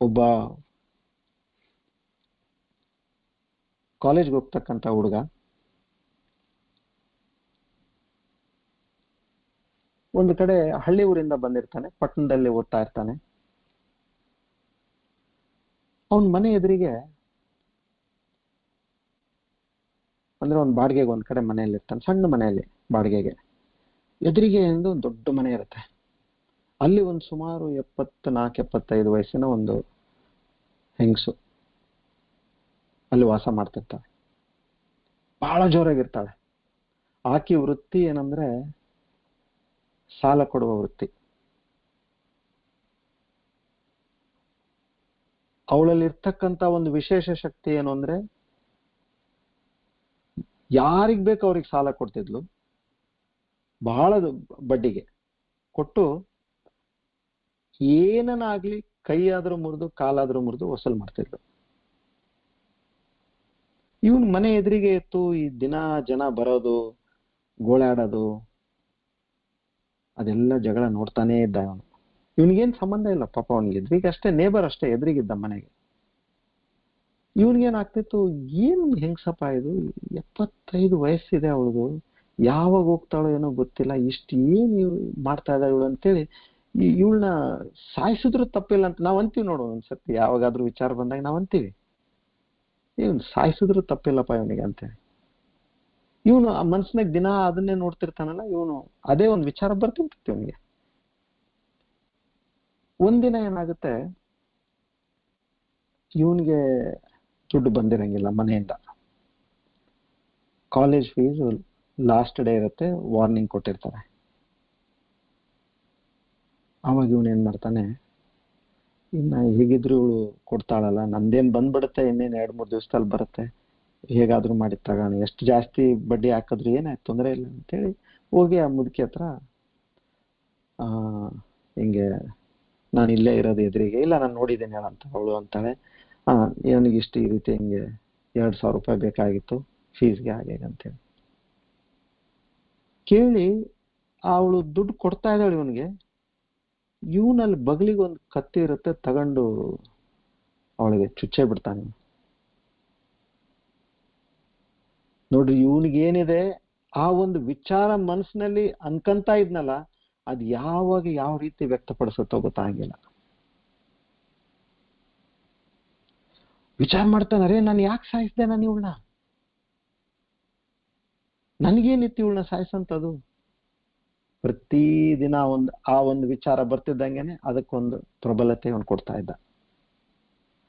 ಒಬ್ಬ ಕಾಲೇಜ್ಗೆ ಹೋಗ್ತಕ್ಕಂಥ ಹುಡುಗ ಒಂದು ಕಡೆ ಹಳ್ಳಿ ಊರಿಂದ ಬಂದಿರ್ತಾನೆ, ಪಟ್ಟಣದಲ್ಲಿ ಓದ್ತಾ ಇರ್ತಾನೆ. ಅವನ್ ಮನೆ ಎದುರಿಗೆ ಅಂದ್ರೆ ಒಂದು ಬಾಡಿಗೆಗೆ ಒಂದ್ ಕಡೆ ಮನೆಯಲ್ಲಿ ಇರ್ತಾನೆ, ಸಣ್ಣ ಮನೆಯಲ್ಲಿ ಬಾಡಿಗೆಗೆ. ಎದುರಿಗೆ ಒಂದು ದೊಡ್ಡ ಮನೆ ಇರುತ್ತೆ. ಅಲ್ಲಿ ಒಂದು ಸುಮಾರು 74-75 ವಯಸ್ಸಿನ ಒಂದು ಹೆಂಗಸು ಅಲ್ಲಿ ವಾಸ ಮಾಡ್ತಿರ್ತಾಳೆ. ಬಹಳ ಜೋರಾಗಿರ್ತಾಳೆ. ಆಕಿ ವೃತ್ತಿ ಏನಂದ್ರೆ ಸಾಲ ಕೊಡುವ ವೃತ್ತಿ. ಅವಳಲ್ಲಿ ಇರ್ತಕ್ಕಂಥ ಒಂದು ವಿಶೇಷ ಶಕ್ತಿ ಏನು ಅಂದ್ರೆ, ಯಾರಿಗ್ ಬೇಕು ಅವ್ರಿಗೆ ಸಾಲ ಕೊಡ್ತಿದ್ಲು, ಬಹಳ ಬಡ್ಡಿಗೆ ಕೊಟ್ಟು ಏನನ್ನಾಗ್ಲಿ ಕೈಯಾದ್ರೂ ಮುರಿದು ಕಾಲಾದ್ರೂ ಮುರಿದು ವಸೂಲ್ ಮಾಡ್ತಿದ್ಲು. ಇವನ್ ಮನೆ ಎದುರಿಗೆ ಇತ್ತು, ಈ ದಿನ ಜನ ಬರೋದು ಗೋಳಾಡೋದು ಅದೆಲ್ಲ ಜಗಳ ನೋಡ್ತಾನೆ ಇದ್ದ ಅವನು. ಇವನಿಗೇನ್ ಸಂಬಂಧ ಇಲ್ಲ ಪಾಪ, ಅವನಿಗೆ ಎದುರಿಗೆ ಅಷ್ಟೇ, ನೇಬರ್ ಅಷ್ಟೇ, ಎದುರಿಗಿದ್ದ ಮನೆಗೆ. ಇವನ್ಗೇನಾಗ್ತಿತ್ತು, ಏನು ಹೆಂಗ್ಸಪ್ಪ ಇದು, 75 ವಯಸ್ಸಿದೆ ಅವಳದು, ಯಾವಾಗ ಹೋಗ್ತಾಳೋ ಏನೋ ಗೊತ್ತಿಲ್ಲ, ಇಷ್ಟು ಏನು ಮಾಡ್ತಾ ಇದ್ದ ಇವಳು ಅಂತೇಳಿ ಇವಳನ್ನ ಸಾಯಿಸಿದ್ರು ತಪ್ಪಿಲ್ಲ ಅಂತ ನಾವ್ ಅಂತೀವಿ ನೋಡು. ಒಂದ್ಸತಿ ಯಾವಾಗಾದ್ರೂ ವಿಚಾರ ಬಂದಾಗ ನಾವ್ ಅಂತೀವಿ, ಇವನ್ ಸಾಯಿಸಿದ್ರು ತಪ್ಪಿಲ್ಲಪ್ಪ ಇವನಿಗೆ ಅಂತೇಳಿ. ಇವನು ಆ ಮನ್ಸಿನಾಗ ದಿನ ಅದನ್ನೇ ನೋಡ್ತಿರ್ತಾನಲ್ಲ, ಇವನು ಅದೇ ಒಂದು ವಿಚಾರ ಬರ್ತಿರ್ತೈತಿ ಇವನಿಗೆ. ಒಂದಿನ ಏನಾಗುತ್ತೆ, ಇವನ್ಗೆ ದುಡ್ಡು ಬಂದಿರಂಗಿಲ್ಲ ಮನೆಯಿಂದ. ಕಾಲೇಜ್ ಫೀಸ್ ಲಾಸ್ಟ್ ಡೇ ಇರುತ್ತೆ, ವಾರ್ನಿಂಗ್ ಕೊಟ್ಟಿರ್ತಾರೆ. ಅವಾಗ ಇವನ್ ಏನ್ ಮಾಡ್ತಾನೆ, ಇನ್ನ ಹೇಗಿದ್ರು ಇವಳು ಕೊಡ್ತಾಳಲ್ಲ, ನಂದೇನ್ ಬಂದ್ಬಿಡುತ್ತೆ, ಇನ್ನೇನ್ 2-3 ದಿವಸದಲ್ಲಿ ಬರುತ್ತೆ, ಹೇಗಾದ್ರೂ ಮಾಡಿ ತಗೋಣ, ಎಷ್ಟು ಜಾಸ್ತಿ ಬಡ್ಡಿ ಹಾಕಿದ್ರು ಏನಾಯ್ತು, ತೊಂದರೆ ಇಲ್ಲ ಅಂತೇಳಿ ಹೋಗಿ ಆ ಮುದುಕಿ ಹತ್ರ ಹಿಂಗೆ ನಾನು ಇಲ್ಲೇ ಇರೋದು ಎದುರಿಗೆ, ಇಲ್ಲ ನಾನು ನೋಡಿದ್ದೇನೆ ಹೇಳಂತ. ಅವಳು ಅಂತಾಳೆ, ನನಗೆ ಇಷ್ಟು ಈ ರೀತಿ ಹಿಂಗೆ 2,000 ರೂಪಾಯಿ ಬೇಕಾಗಿತ್ತು ಫೀಸ್ಗೆ ಹಾಗೆ ಅಂತೇಳಿ ಕೇಳಿ ಅವಳು ದುಡ್ಡು ಕೊಡ್ತಾ ಇದ್ದಾಳೆ ಇವನಿಗೆ. ಇವನಲ್ಲಿ ಬಗಲಿಗೆ ಒಂದು ಕತ್ತಿ ಇರುತ್ತೆ, ತಗೊಂಡು ಅವಳಿಗೆ ಚುಚ್ಚೇ ಬಿಡ್ತಾನೆ. ನೋಡ್ರಿ, ಇವನಿಗೇನಿದೆ ಆ ಒಂದು ವಿಚಾರ ಮನಸ್ಸಿನಲ್ಲಿ ಅನ್ಕಂತ ಇದ್ನಲ್ಲ, ಅದ್ ಯಾವಾಗ ಯಾವ ರೀತಿ ವ್ಯಕ್ತಪಡಿಸುತ್ತೋ ಗೊತ್ತಾಗಿಲ್ಲ. ವಿಚಾರ ಮಾಡ್ತಾನೆ, ಅರೇ ನಾನು ಯಾಕೆ ಸಾಯಿಸ್ದೆ, ನಾನು ಇವಳನ್ನ, ನನ್ಗೇನಿತ್ತು ಇವಳನ್ನ ಸಾಯಿಸಂತದು. ಪ್ರತಿದಿನ ಆ ಒಂದು ವಿಚಾರ ಬರ್ತಿದ್ದಂಗೆನೆ ಅದಕ್ಕೊಂದು ಪ್ರಬಲತೆ ಅವನು ಕೊಡ್ತಾ ಇದ್ದ.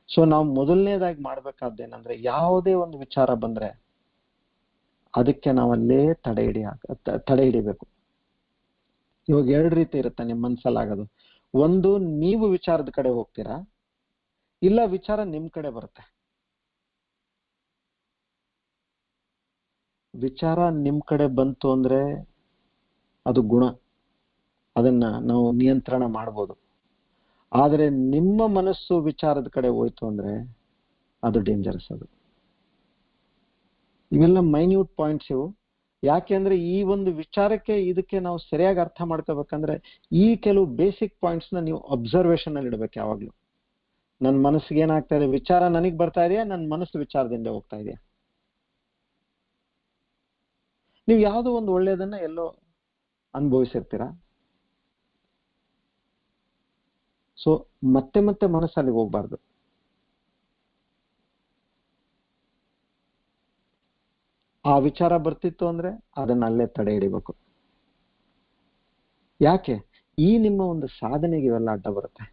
ಸೊ ನಾವು ಮೊದಲನೇದಾಗಿ ಮಾಡ್ಬೇಕಾದ್ದೇನಂದ್ರೆ, ಯಾವುದೇ ಒಂದು ವಿಚಾರ ಬಂದ್ರೆ ಅದಕ್ಕೆ ನಾವಲ್ಲೇ ತಡೆ ಹಿಡಿಬೇಕು. ಇವಾಗ 2 ರೀತಿ ಇರುತ್ತೆ ನಿಮ್ಮ ಮನ್ಸಲ್ಲಾಗೋದು. ಒಂದು, ನೀವು ವಿಚಾರದ ಕಡೆ ಹೋಗ್ತೀರಾ, ಇಲ್ಲ ವಿಚಾರ ನಿಮ್ ಕಡೆ ಬರುತ್ತೆ. ವಿಚಾರ ನಿಮ್ ಕಡೆ ಬಂತು ಅಂದ್ರೆ ಅದು ಗುಣ, ಅದನ್ನ ನಾವು ನಿಯಂತ್ರಣ ಮಾಡ್ಬೋದು. ಆದ್ರೆ ನಿಮ್ಮ ಮನಸ್ಸು ವಿಚಾರದ ಕಡೆ ಹೋಯ್ತು ಅಂದ್ರೆ ಅದು ಡೇಂಜರಸ್. ಅದು ಇವೆಲ್ಲ ಮೈನ್ಯೂಟ್ ಪಾಯಿಂಟ್ಸ್ ಇವು. ಯಾಕೆಂದ್ರೆ ಈ ಒಂದು ವಿಚಾರಕ್ಕೆ ಇದಕ್ಕೆ ನಾವು ಸರಿಯಾಗಿ ಅರ್ಥ ಮಾಡ್ಕೋಬೇಕಂದ್ರೆ ಈ ಕೆಲವು ಬೇಸಿಕ್ ಪಾಯಿಂಟ್ಸ್ ನ ನೀವು ಅಬ್ಸರ್ವೇಷನ್ ಅಲ್ಲಿ ಇಡ್ಬೇಕು ಯಾವಾಗ್ಲೂ. ನನ್ನ ಮನಸ್ಸಿಗೆ ಏನಾಗ್ತಾ ಇದೆ, ವಿಚಾರ ನನಗ್ ಬರ್ತಾ ಇದೆಯಾ, ನನ್ನ ಮನಸ್ಸು ವಿಚಾರದಿಂದ ಹೋಗ್ತಾ ಇದೆಯಾ. ನೀವು ಯಾವುದೋ ಒಂದು ಒಳ್ಳೇದನ್ನ ಎಲ್ಲೋ ಅನುಭವಿಸಿರ್ತೀರಾ, ಸೊ ಮತ್ತೆ ಮತ್ತೆ ಮನಸ್ಸಲ್ಲಿ ಹೋಗ್ಬಾರ್ದು. ಆ ವಿಚಾರ ಬರ್ತಿತ್ತು ಅಂದ್ರೆ ಅದನ್ನ ಅಲ್ಲೇ ತಡೆ ಹಿಡಿಬೇಕು. ಯಾಕೆ, ಈ ನಿಮ್ಮ ಒಂದು ಸಾಧನೆಗೆ ಇವೆಲ್ಲ ಅಡ್ಡ ಬರುತ್ತೆ.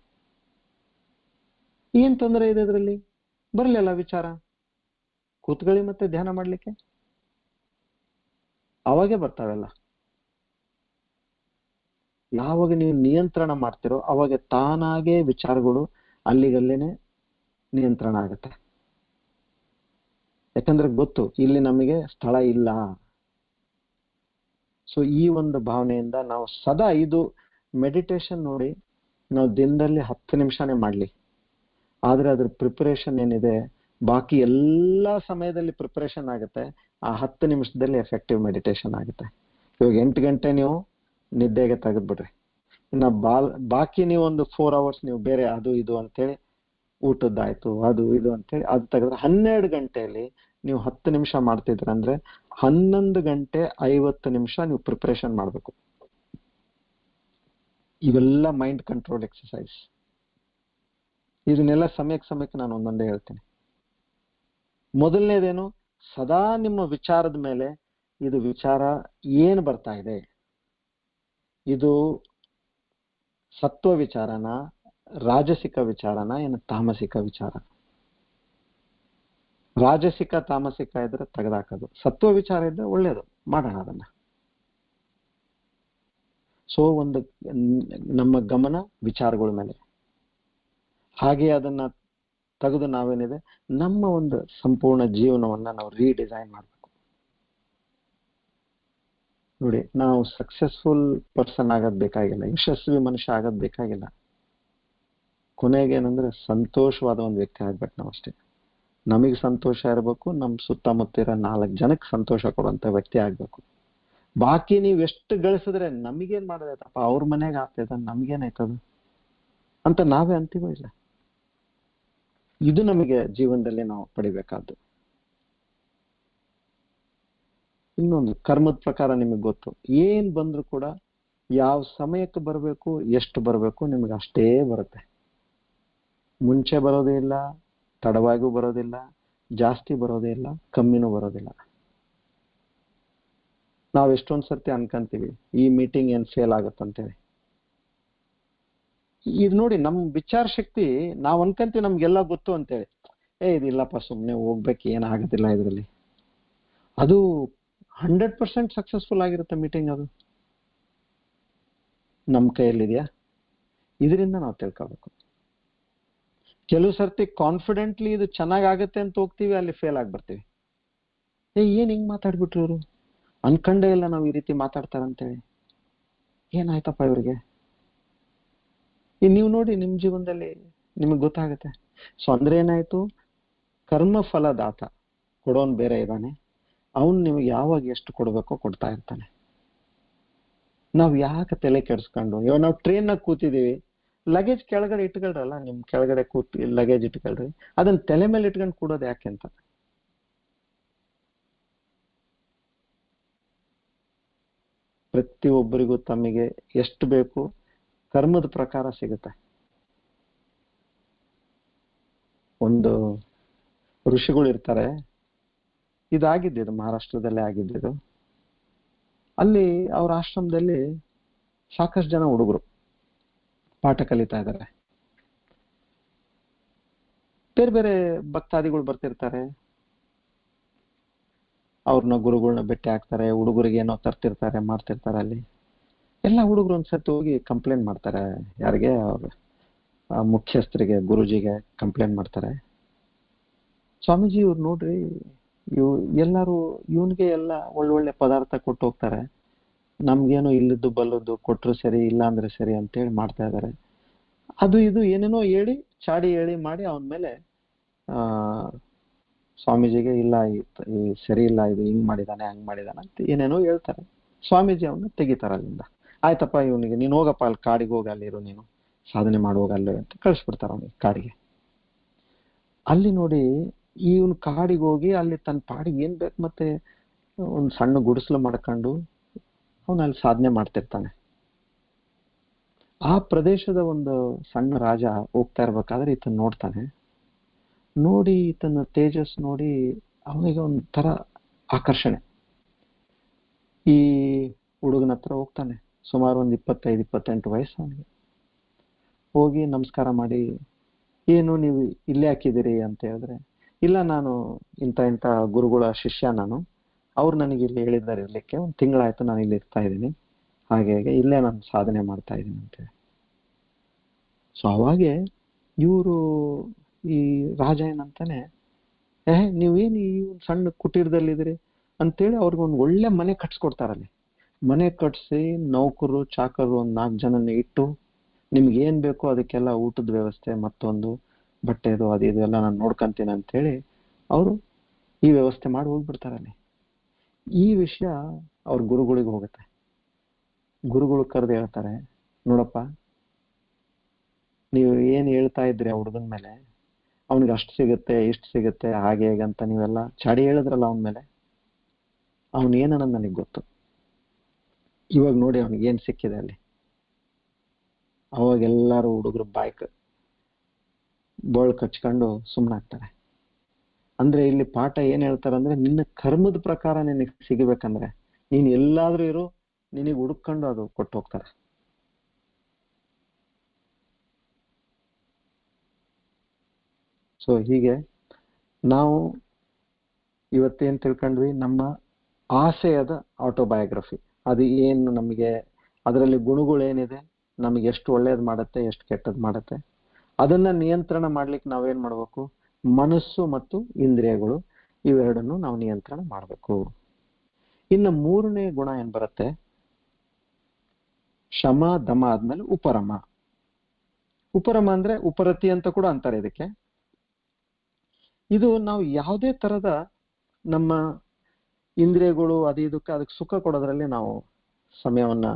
ಏನ್ ತೊಂದರೆ ಇದೆ ಇದರಲ್ಲಿ, ಬರ್ಲಿಲ್ಲ ವಿಚಾರ, ಕೂತ್ಕೊಳ್ಳಿ ಮತ್ತೆ ಧ್ಯಾನ ಮಾಡ್ಲಿಕ್ಕೆ, ಅವಾಗೆ ಬರ್ತಾವೆಲ್ಲ. ಯಾವಾಗ ನೀವು ನಿಯಂತ್ರಣ ಮಾಡ್ತಿರೋ ಅವಾಗ ತಾನಾಗೆ ವಿಚಾರಗಳು ಅಲ್ಲಿಗಲ್ಲೇನೆ ನಿಯಂತ್ರಣ ಆಗುತ್ತೆ. ಯಾಕಂದ್ರೆ ಗೊತ್ತು ಇಲ್ಲಿ ನಮಗೆ ಸ್ಥಳ ಇಲ್ಲ, ಸೊ ಈ ಒಂದು ಭಾವನೆಯಿಂದ ನಾವು ಸದಾ ಇದು ಮೆಡಿಟೇಷನ್ ನೋಡಿ, ನಾವು ದಿನದಲ್ಲಿ 10 ನಿಮಿಷನೇ ಮಾಡ್ಲಿ, ಆದ್ರೆ ಅದ್ರ ಪ್ರಿಪರೇಷನ್ ಏನಿದೆ ಬಾಕಿ ಎಲ್ಲಾ ಸಮಯದಲ್ಲಿ ಪ್ರಿಪರೇಷನ್ ಆಗುತ್ತೆ, ಆ 10 ನಿಮಿಷದಲ್ಲಿ ಎಫೆಕ್ಟಿವ್ ಮೆಡಿಟೇಷನ್ ಆಗುತ್ತೆ. ಇವಾಗ 8 ಗಂಟೆ ನೀವು ನಿದ್ದೆಗೆ ತೆಗೆದ್ಬಿಡ್ರಿ, ಇನ್ನ ಬಾಕಿ ನೀವು ಒಂದು 4 ಅವರ್ಸ್ ನೀವು ಬೇರೆ ಅದು ಇದು ಅಂತೇಳಿ ಊಟದ್ದಾಯ್ತು ಅದು ಇದು ಅಂತೇಳಿ ಅದು ತೆಗೆದ್ರೆ 12 ಗಂಟೆಯಲ್ಲಿ ನೀವು 10 ನಿಮಿಷ ಮಾಡ್ತಿದ್ರ ಅಂದ್ರೆ 11 ಗಂಟೆ 50 ನಿಮಿಷ ನೀವು ಪ್ರಿಪರೇಷನ್ ಮಾಡ್ಬೇಕು. ಇವೆಲ್ಲ ಮೈಂಡ್ ಕಂಟ್ರೋಲ್ ಎಕ್ಸಸೈಸ್. ಇದನ್ನೆಲ್ಲ ಸಮಯಕ್ಕೆ ನಾನು ಒಂದೊಂದೇ ಹೇಳ್ತೀನಿ. ಮೊದಲನೇದೇನು, ಸದಾ ನಿಮ್ಮ ವಿಚಾರದ ಮೇಲೆ ಇದು ವಿಚಾರ ಏನು ಬರ್ತಾ ಇದೆ, ಇದು ಸತ್ವ ವಿಚಾರನ, ರಾಜಸಿಕ ವಿಚಾರನ, ಏನು ತಾಮಸಿಕ ವಿಚಾರ. ರಾಜಸಿಕ ತಾಮಸಿಕ ಇದ್ರೆ ತೆಗೆದಾಕೋದು, ಸತ್ವ ವಿಚಾರ ಇದ್ರೆ ಒಳ್ಳೇದು, ಮಾಡೋಣ ಅದನ್ನ. ಸೊ ಒಂದು ನಮ್ಮ ಗಮನ ವಿಚಾರಗಳ ಮೇಲೆ, ಹಾಗೆ ಅದನ್ನ ತೆಗೆದು ನಾವೇನಿದೆ ನಮ್ಮ ಒಂದು ಸಂಪೂರ್ಣ ಜೀವನವನ್ನ ನಾವು ರೀಡಿಸೈನ್ ಮಾಡ್ಬೇಕು. ನೋಡಿ, ನಾವು ಸಕ್ಸಸ್ಫುಲ್ ಪರ್ಸನ್ ಆಗೋದ್ ಬೇಕಾಗಿಲ್ಲ, ಯಶಸ್ವಿ ಮನುಷ್ಯ ಆಗೋದ್ ಬೇಕಾಗಿಲ್ಲ. ಕೊನೆಗೆ ಏನಂದ್ರೆ ಸಂತೋಷವಾದ ಒಂದು ವ್ಯಕ್ತಿ ಆಗ್ಬೇಕು ನಾವು ಅಷ್ಟೇ. ನಮಗೆ ಸಂತೋಷ ಇರಬೇಕು, ನಮ್ಮ ಸುತ್ತಮುತ್ತ ಇರೋ 4 ಜನಕ್ಕೆ ಸಂತೋಷ ಕೊಡುವಂತ ವ್ಯಕ್ತಿ ಆಗ್ಬೇಕು. ಬಾಕಿ ನೀವು ಎಷ್ಟು ಗಳಿಸಿದ್ರೆ ನಮಗೇನ್ ಮಾಡೋದಪ್ಪ, ಅವ್ರ ಮನೆಗೆ ಆಗ್ತದ, ನಮ್ಗೇನಾಯ್ತದ ಅಂತ ನಾವೇ ಅಂತೀವೋ ಇಲ್ಲ. ಇದು ನಮಗೆ ಜೀವನದಲ್ಲಿ ನಾವು ಪಡಿಬೇಕಾದ್ದು. ಇನ್ನೊಂದು, ಕರ್ಮದ ಪ್ರಕಾರ ನಿಮಗೆ ಗೊತ್ತು, ಏನ್ ಬಂದ್ರು ಕೂಡ ಯಾವ ಸಮಯಕ್ಕೆ ಬರಬೇಕು, ಎಷ್ಟು ಬರಬೇಕು ನಿಮ್ಗೆ ಅಷ್ಟೇ ಬರುತ್ತೆ. ಮುಂಚೆ ಬರೋದೇ ಇಲ್ಲ, ತಡವಾಗಿಯೂ ಬರೋದಿಲ್ಲ, ಜಾಸ್ತಿ ಬರೋದೇ ಇಲ್ಲ, ಕಮ್ಮಿನೂ ಬರೋದಿಲ್ಲ. ನಾವ್ ಎಷ್ಟೊಂದ್ ಸರ್ತಿ ಅನ್ಕಂತೀವಿ ಈ ಮೀಟಿಂಗ್ ಏನ್ ಫೇಲ್ ಆಗುತ್ತಂತೇಳಿ. ಇದು ನೋಡಿ, ನಮ್ ವಿಚಾರ ಶಕ್ತಿ, ನಾವ್ ಅನ್ಕಂತೀವಿ ನಮ್ಗೆಲ್ಲ ಗೊತ್ತು ಅಂತೇಳಿ. ಇದಿಲ್ಲಪ್ಪ, ಸುಮ್ನೆ ಹೋಗ್ಬೇಕು, ಏನಾಗೋದಿಲ್ಲ ಇದ್ರಲ್ಲಿ. ಅದು 100% ಸಕ್ಸಸ್ಫುಲ್ ಆಗಿರುತ್ತೆ ಮೀಟಿಂಗ್. ಅದು ನಮ್ ಕೈಯಲ್ಲಿದೆಯಾ? ಇದರಿಂದ ನಾವು ತಿಳ್ಕೋಬೇಕು. ಕೆಲವು ಸರ್ತಿ ಕಾನ್ಫಿಡೆಂಟ್ಲಿ ಇದು ಚೆನ್ನಾಗಾಗತ್ತೆ ಅಂತ ಹೋಗ್ತೀವಿ, ಅಲ್ಲಿ ಫೇಲ್ ಆಗ್ಬರ್ತೀವಿ. ಏನ್ ಹಿಂಗ್ ಮಾತಾಡ್ಬಿಟ್ರು ಇವರು, ಅನ್ಕಂಡೇ ಇಲ್ಲ ನಾವು ಈ ರೀತಿ ಮಾತಾಡ್ತಾರಂತೇಳಿ. ಏನಾಯ್ತಪ್ಪ ಇವ್ರಿಗೆ? ನೀವು ನೋಡಿ ನಿಮ್ ಜೀವನದಲ್ಲಿ ನಿಮಗೆ ಗೊತ್ತಾಗುತ್ತೆ. ಸೊ ಅಂದ್ರೆ ಏನಾಯ್ತು, ಕರ್ಮ ಫಲದಾತ ಕೊಡೋನ್ ಬೇರೆ ಇದ್ದಾನೆ, ಅವನು ನಿಮಗೆ ಯಾವಾಗ ಎಷ್ಟು ಕೊಡ್ಬೇಕೋ ಕೊಡ್ತಾ ಇರ್ತಾನೆ. ನಾವ್ ಯಾಕೆ ತಲೆ ಕೆಡ್ಸ್ಕೊಂಡು, ಇವಾಗ ನಾವು ಟ್ರೈನ್ ನಾಗ ಕೂತಿದೀವಿ, ಲಗೇಜ್ ಕೆಳಗಡೆ ಇಟ್ಕೊಳ್ರಲ್ಲ, ನಿಮ್ ಕೆಳಗಡೆ ಕೂತಿ ಲಗೇಜ್ ಇಟ್ಕೊಳ್ರಿ, ಅದನ್ನ ತಲೆ ಮೇಲೆ ಇಟ್ಕೊಂಡು ಕೂಡೋದು ಯಾಕೆ ಅಂತ. ಪ್ರತಿಯೊಬ್ಬರಿಗೂ ತಮಗೆ ಎಷ್ಟು ಬೇಕು ಕರ್ಮದ ಪ್ರಕಾರ ಸಿಗುತ್ತೆ. ಒಂದು ಋಷಿಗಳು ಇರ್ತಾರೆ, ಇದಾಗಿದ್ದು ಮಹಾರಾಷ್ಟ್ರದಲ್ಲೇ ಆಗಿದ್ದು. ಅಲ್ಲಿ ಅವ್ರ ಆಶ್ರಮದಲ್ಲಿ ಸಾಕಷ್ಟು ಜನ ಹುಡುಗರು ಪಾಠ ಕಲಿತಾ ಇದ್ದಾರೆ. ಬೇರೆ ಬೇರೆ ಭಕ್ತಾದಿಗಳು ಬರ್ತಿರ್ತಾರೆ, ಅವ್ರನ್ನ ಗುರುಗಳನ್ನ ಭೇಟಿ ಆಗ್ತಾರೆ, ಹುಡುಗರಿಗೆ ಏನೋ ತರ್ತಿರ್ತಾರೆ, ಮಾಡ್ತಿರ್ತಾರೆ. ಅಲ್ಲಿ ಎಲ್ಲ ಹುಡುಗರು ಒಂದ್ಸತಿ ಹೋಗಿ ಕಂಪ್ಲೇಂಟ್ ಮಾಡ್ತಾರೆ, ಯಾರಿಗೆ, ಅವ್ರ ಮುಖ್ಯಸ್ಥರಿಗೆ, ಗುರುಜಿಗೆ ಕಂಪ್ಲೇಂಟ್ ಮಾಡ್ತಾರೆ. ಸ್ವಾಮೀಜಿ, ಇವ್ರು ನೋಡ್ರಿ, ಎಲ್ಲರೂ ಇವನ್ಗೆ ಎಲ್ಲ ಒಳ್ಳೊಳ್ಳೆ ಪದಾರ್ಥ ಕೊಟ್ಟು ಹೋಗ್ತಾರೆ, ನಮ್ಗೇನೋ ಇಲ್ಲದ್ದು ಬಲ್ಲದ್ದು ಕೊಟ್ರು ಸರಿ, ಇಲ್ಲ ಅಂದ್ರೆ ಸರಿ ಅಂತೇಳಿ ಮಾಡ್ತಾ ಇದ್ದಾರೆ. ಅದು ಇದು ಏನೇನೋ ಹೇಳಿ, ಚಾಡಿ ಹೇಳಿ ಮಾಡಿ ಅವನ ಮೇಲೆ ಸ್ವಾಮೀಜಿಗೆ ಇಲ್ಲ ಈ ಸರಿ ಇಲ್ಲ, ಇದು ಹಿಂಗ್ ಮಾಡಿದಾನೆ ಹಂಗ್ ಮಾಡಿದಾನೆ ಅಂತ ಏನೇನೋ ಹೇಳ್ತಾರೆ. ಸ್ವಾಮೀಜಿ ಅವನ್ನ ತೆಗಿತಾರ ಅಲ್ಲಿಂದ. ಆಯ್ತಪ್ಪ, ಇವನಿಗೆ ನೀನ್ ಹೋಗಪ್ಪ, ಅಲ್ಲಿ ಕಾಡಿಗೆ ಹೋಗಿ ಅಲ್ಲಿರು, ನೀನು ಸಾಧನೆ ಮಾಡುವಾಗ ಅಲ್ಲಿ ಅಂತ ಕಳಿಸ್ಬಿಡ್ತಾರ ಅವನಿಗೆ ಕಾಡಿಗೆ. ಅಲ್ಲಿ ನೋಡಿ, ಇವನ್ ಕಾಡಿಗೆ ಹೋಗಿ ಅಲ್ಲಿ ತನ್ನ ಪಾಡಿಗೆ ಏನ್ ಬೇಕು ಮತ್ತೆ ಒಂದ್ ಸಣ್ಣ ಗುಡಿಸಲು ಮಾಡ್ಕೊಂಡು ಅವನು ಅಲ್ಲಿ ಸಾಧನೆ ಮಾಡ್ತಿರ್ತಾನೆ. ಆ ಪ್ರದೇಶದ ಒಂದು ಸಣ್ಣ ರಾಜ ಹೋಗ್ತಾ ಇರ್ಬೇಕಾದ್ರೆ ಈತನ್ ನೋಡ್ತಾನೆ. ನೋಡಿ ಈತನ ತೇಜಸ್ ನೋಡಿ ಅವನಿಗೆ ಒಂಥರ ಆಕರ್ಷಣೆ. ಈ ಹುಡುಗನ ಹತ್ರ ಹೋಗ್ತಾನೆ, ಸುಮಾರು ಒಂದು 25-28 ವಯಸ್ಸು ಅವನಿಗೆ. ಹೋಗಿ ನಮಸ್ಕಾರ ಮಾಡಿ, ಏನು ನೀವು ಇಲ್ಲೇ ಹಾಕಿದಿರಿ ಅಂತ ಹೇಳಿದ್ರೆ, ಇಲ್ಲ ನಾನು ಇಂಥ ಗುರುಗಳ ಶಿಷ್ಯ, ನಾನು ಅವ್ರು ನನಗೆ ಇಲ್ಲಿ ಹೇಳಿದ್ದಾರೆ ಇರ್ಲಿಕ್ಕೆ, 1 ತಿಂಗಳಾಯ್ತು ನಾನು ಇಲ್ಲಿ ಇರ್ತಾ ಇದ್ದೀನಿ, ಹಾಗೆ ಇಲ್ಲೇ ನಾನು ಸಾಧನೆ ಮಾಡ್ತಾ ಇದ್ದೀನಿ ಅಂತೇಳಿ. ಸೊ ಅವಾಗೆ ಇವರು ಈ ರಾಜ ಏನಂತಾನೆ, ನೀವೇನು ಈ ಒಂದು ಸಣ್ಣ ಕುಟೀರದಲ್ಲಿದ್ದೀರಿ ಅಂತೇಳಿ ಅವ್ರಿಗೆ ಒಂದು ಒಳ್ಳೆ ಮನೆ ಕಟ್ಸ್ಕೊಡ್ತಾರಲ್ಲಿ. ಮನೆ ಕಟ್ಸಿ ನೌಕರು ಚಾಕರು ಒಂದ್ 4 ಜನನ ಇಟ್ಟು ನಿಮ್ಗೆ ಏನ್ ಬೇಕೋ ಅದಕ್ಕೆಲ್ಲ ಊಟದ ವ್ಯವಸ್ಥೆ ಮತ್ತೊಂದು ಬಟ್ಟೆದು ಅದು ಇದು ಎಲ್ಲ ನಾನು ನೋಡ್ಕೊಂತೀನಿ ಅಂತ ಹೇಳಿ ಅವರು ಈ ವ್ಯವಸ್ಥೆ ಮಾಡಿ ಹೋಗ್ಬಿಡ್ತಾರಲ್ಲಿ. ಈ ವಿಷಯ ಅವ್ರ ಗುರುಗಳಿಗೆ ಹೋಗುತ್ತೆ. ಗುರುಗಳು ಕರೆದು ಹೇಳ್ತಾರೆ, ನೋಡಪ್ಪ ನೀವು ಏನ್ ಹೇಳ್ತಾ ಇದ್ರಿ ಆ ಹುಡುಗನ ಮೇಲೆ, ಅವನಿಗೆ ಅಷ್ಟು ಸಿಗುತ್ತೆ ಇಷ್ಟು ಸಿಗುತ್ತೆ ಹಾಗೆ ಹೇಗೆ ಅಂತ ನೀವೆಲ್ಲ ಚಾಡಿ ಹೇಳಿದ್ರಲ್ಲ ಅವನ ಮೇಲೆ, ಅವನ್ ಏನನ್ನ ನನಗೆ ಗೊತ್ತು. ಇವಾಗ ನೋಡಿ ಅವನಿಗೆ ಏನ್ ಸಿಕ್ಕಿದೆ ಅಲ್ಲಿ. ಅವಾಗ ಎಲ್ಲಾರು ಹುಡುಗರು ಬೋಳ್ ಕಚ್ಕೊಂಡು ಸುಮ್ಮನಾಗ್ತಾರೆ. ಅಂದ್ರೆ ಇಲ್ಲಿ ಪಾಠ ಏನ್ ಹೇಳ್ತಾರಂದ್ರೆ, ನಿನ್ನ ಕರ್ಮದ ಪ್ರಕಾರ ನಿನಗೆ ಸಿಗಬೇಕಂದ್ರೆ ನೀನ್ ಎಲ್ಲಾದ್ರೂ ಇರು, ನಿನಗೆ ಹುಡುಕೊಂಡು ಅದು ಕೊಟ್ಟು ಹೋಗ್ತಾರೆ. ಸೊ ಹೀಗೆ ನಾವು ಇವತ್ತೇನ್ ತಿಳ್ಕೊಂಡ್ವಿ, ನಮ್ಮ ಆಶಯದ ಆಟೋಬಯೋಗ್ರಫಿ ಅದು ಏನು, ನಮಗೆ ಅದರಲ್ಲಿ ಗುಣಗಳೇನಿದೆ, ನಮಗೆ ಎಷ್ಟು ಒಳ್ಳೇದು ಮಾಡುತ್ತೆ ಎಷ್ಟು ಕೆಟ್ಟದ್ ಮಾಡುತ್ತೆ, ಅದನ್ನ ನಿಯಂತ್ರಣ ಮಾಡ್ಲಿಕ್ಕೆ ನಾವೇನ್ ಮಾಡ್ಬೇಕು, ಮನಸ್ಸು ಮತ್ತು ಇಂದ್ರಿಯಗಳು ಇವೆರಡನ್ನು ನಾವು ನಿಯಂತ್ರಣ ಮಾಡ್ಬೇಕು. ಇನ್ನು 3ನೇ ಗುಣ ಏನ್ ಬರುತ್ತೆ, ಶಮ ದಮ ಆದ್ಮೇಲೆ ಉಪರಮ. ಉಪರಮ ಅಂದ್ರೆ ಉಪರತಿ ಅಂತ ಕೂಡ ಅಂತಾರೆ ಇದಕ್ಕೆ. ಇದು ನಾವು ಯಾವುದೇ ತರದ ನಮ್ಮ ಇಂದ್ರಿಯಗಳು ಅದು ಇದಕ್ಕೆ ಅದಕ್ಕೆ ಸುಖ ಕೊಡೋದ್ರಲ್ಲಿ ನಾವು ಸಮಯವನ್ನ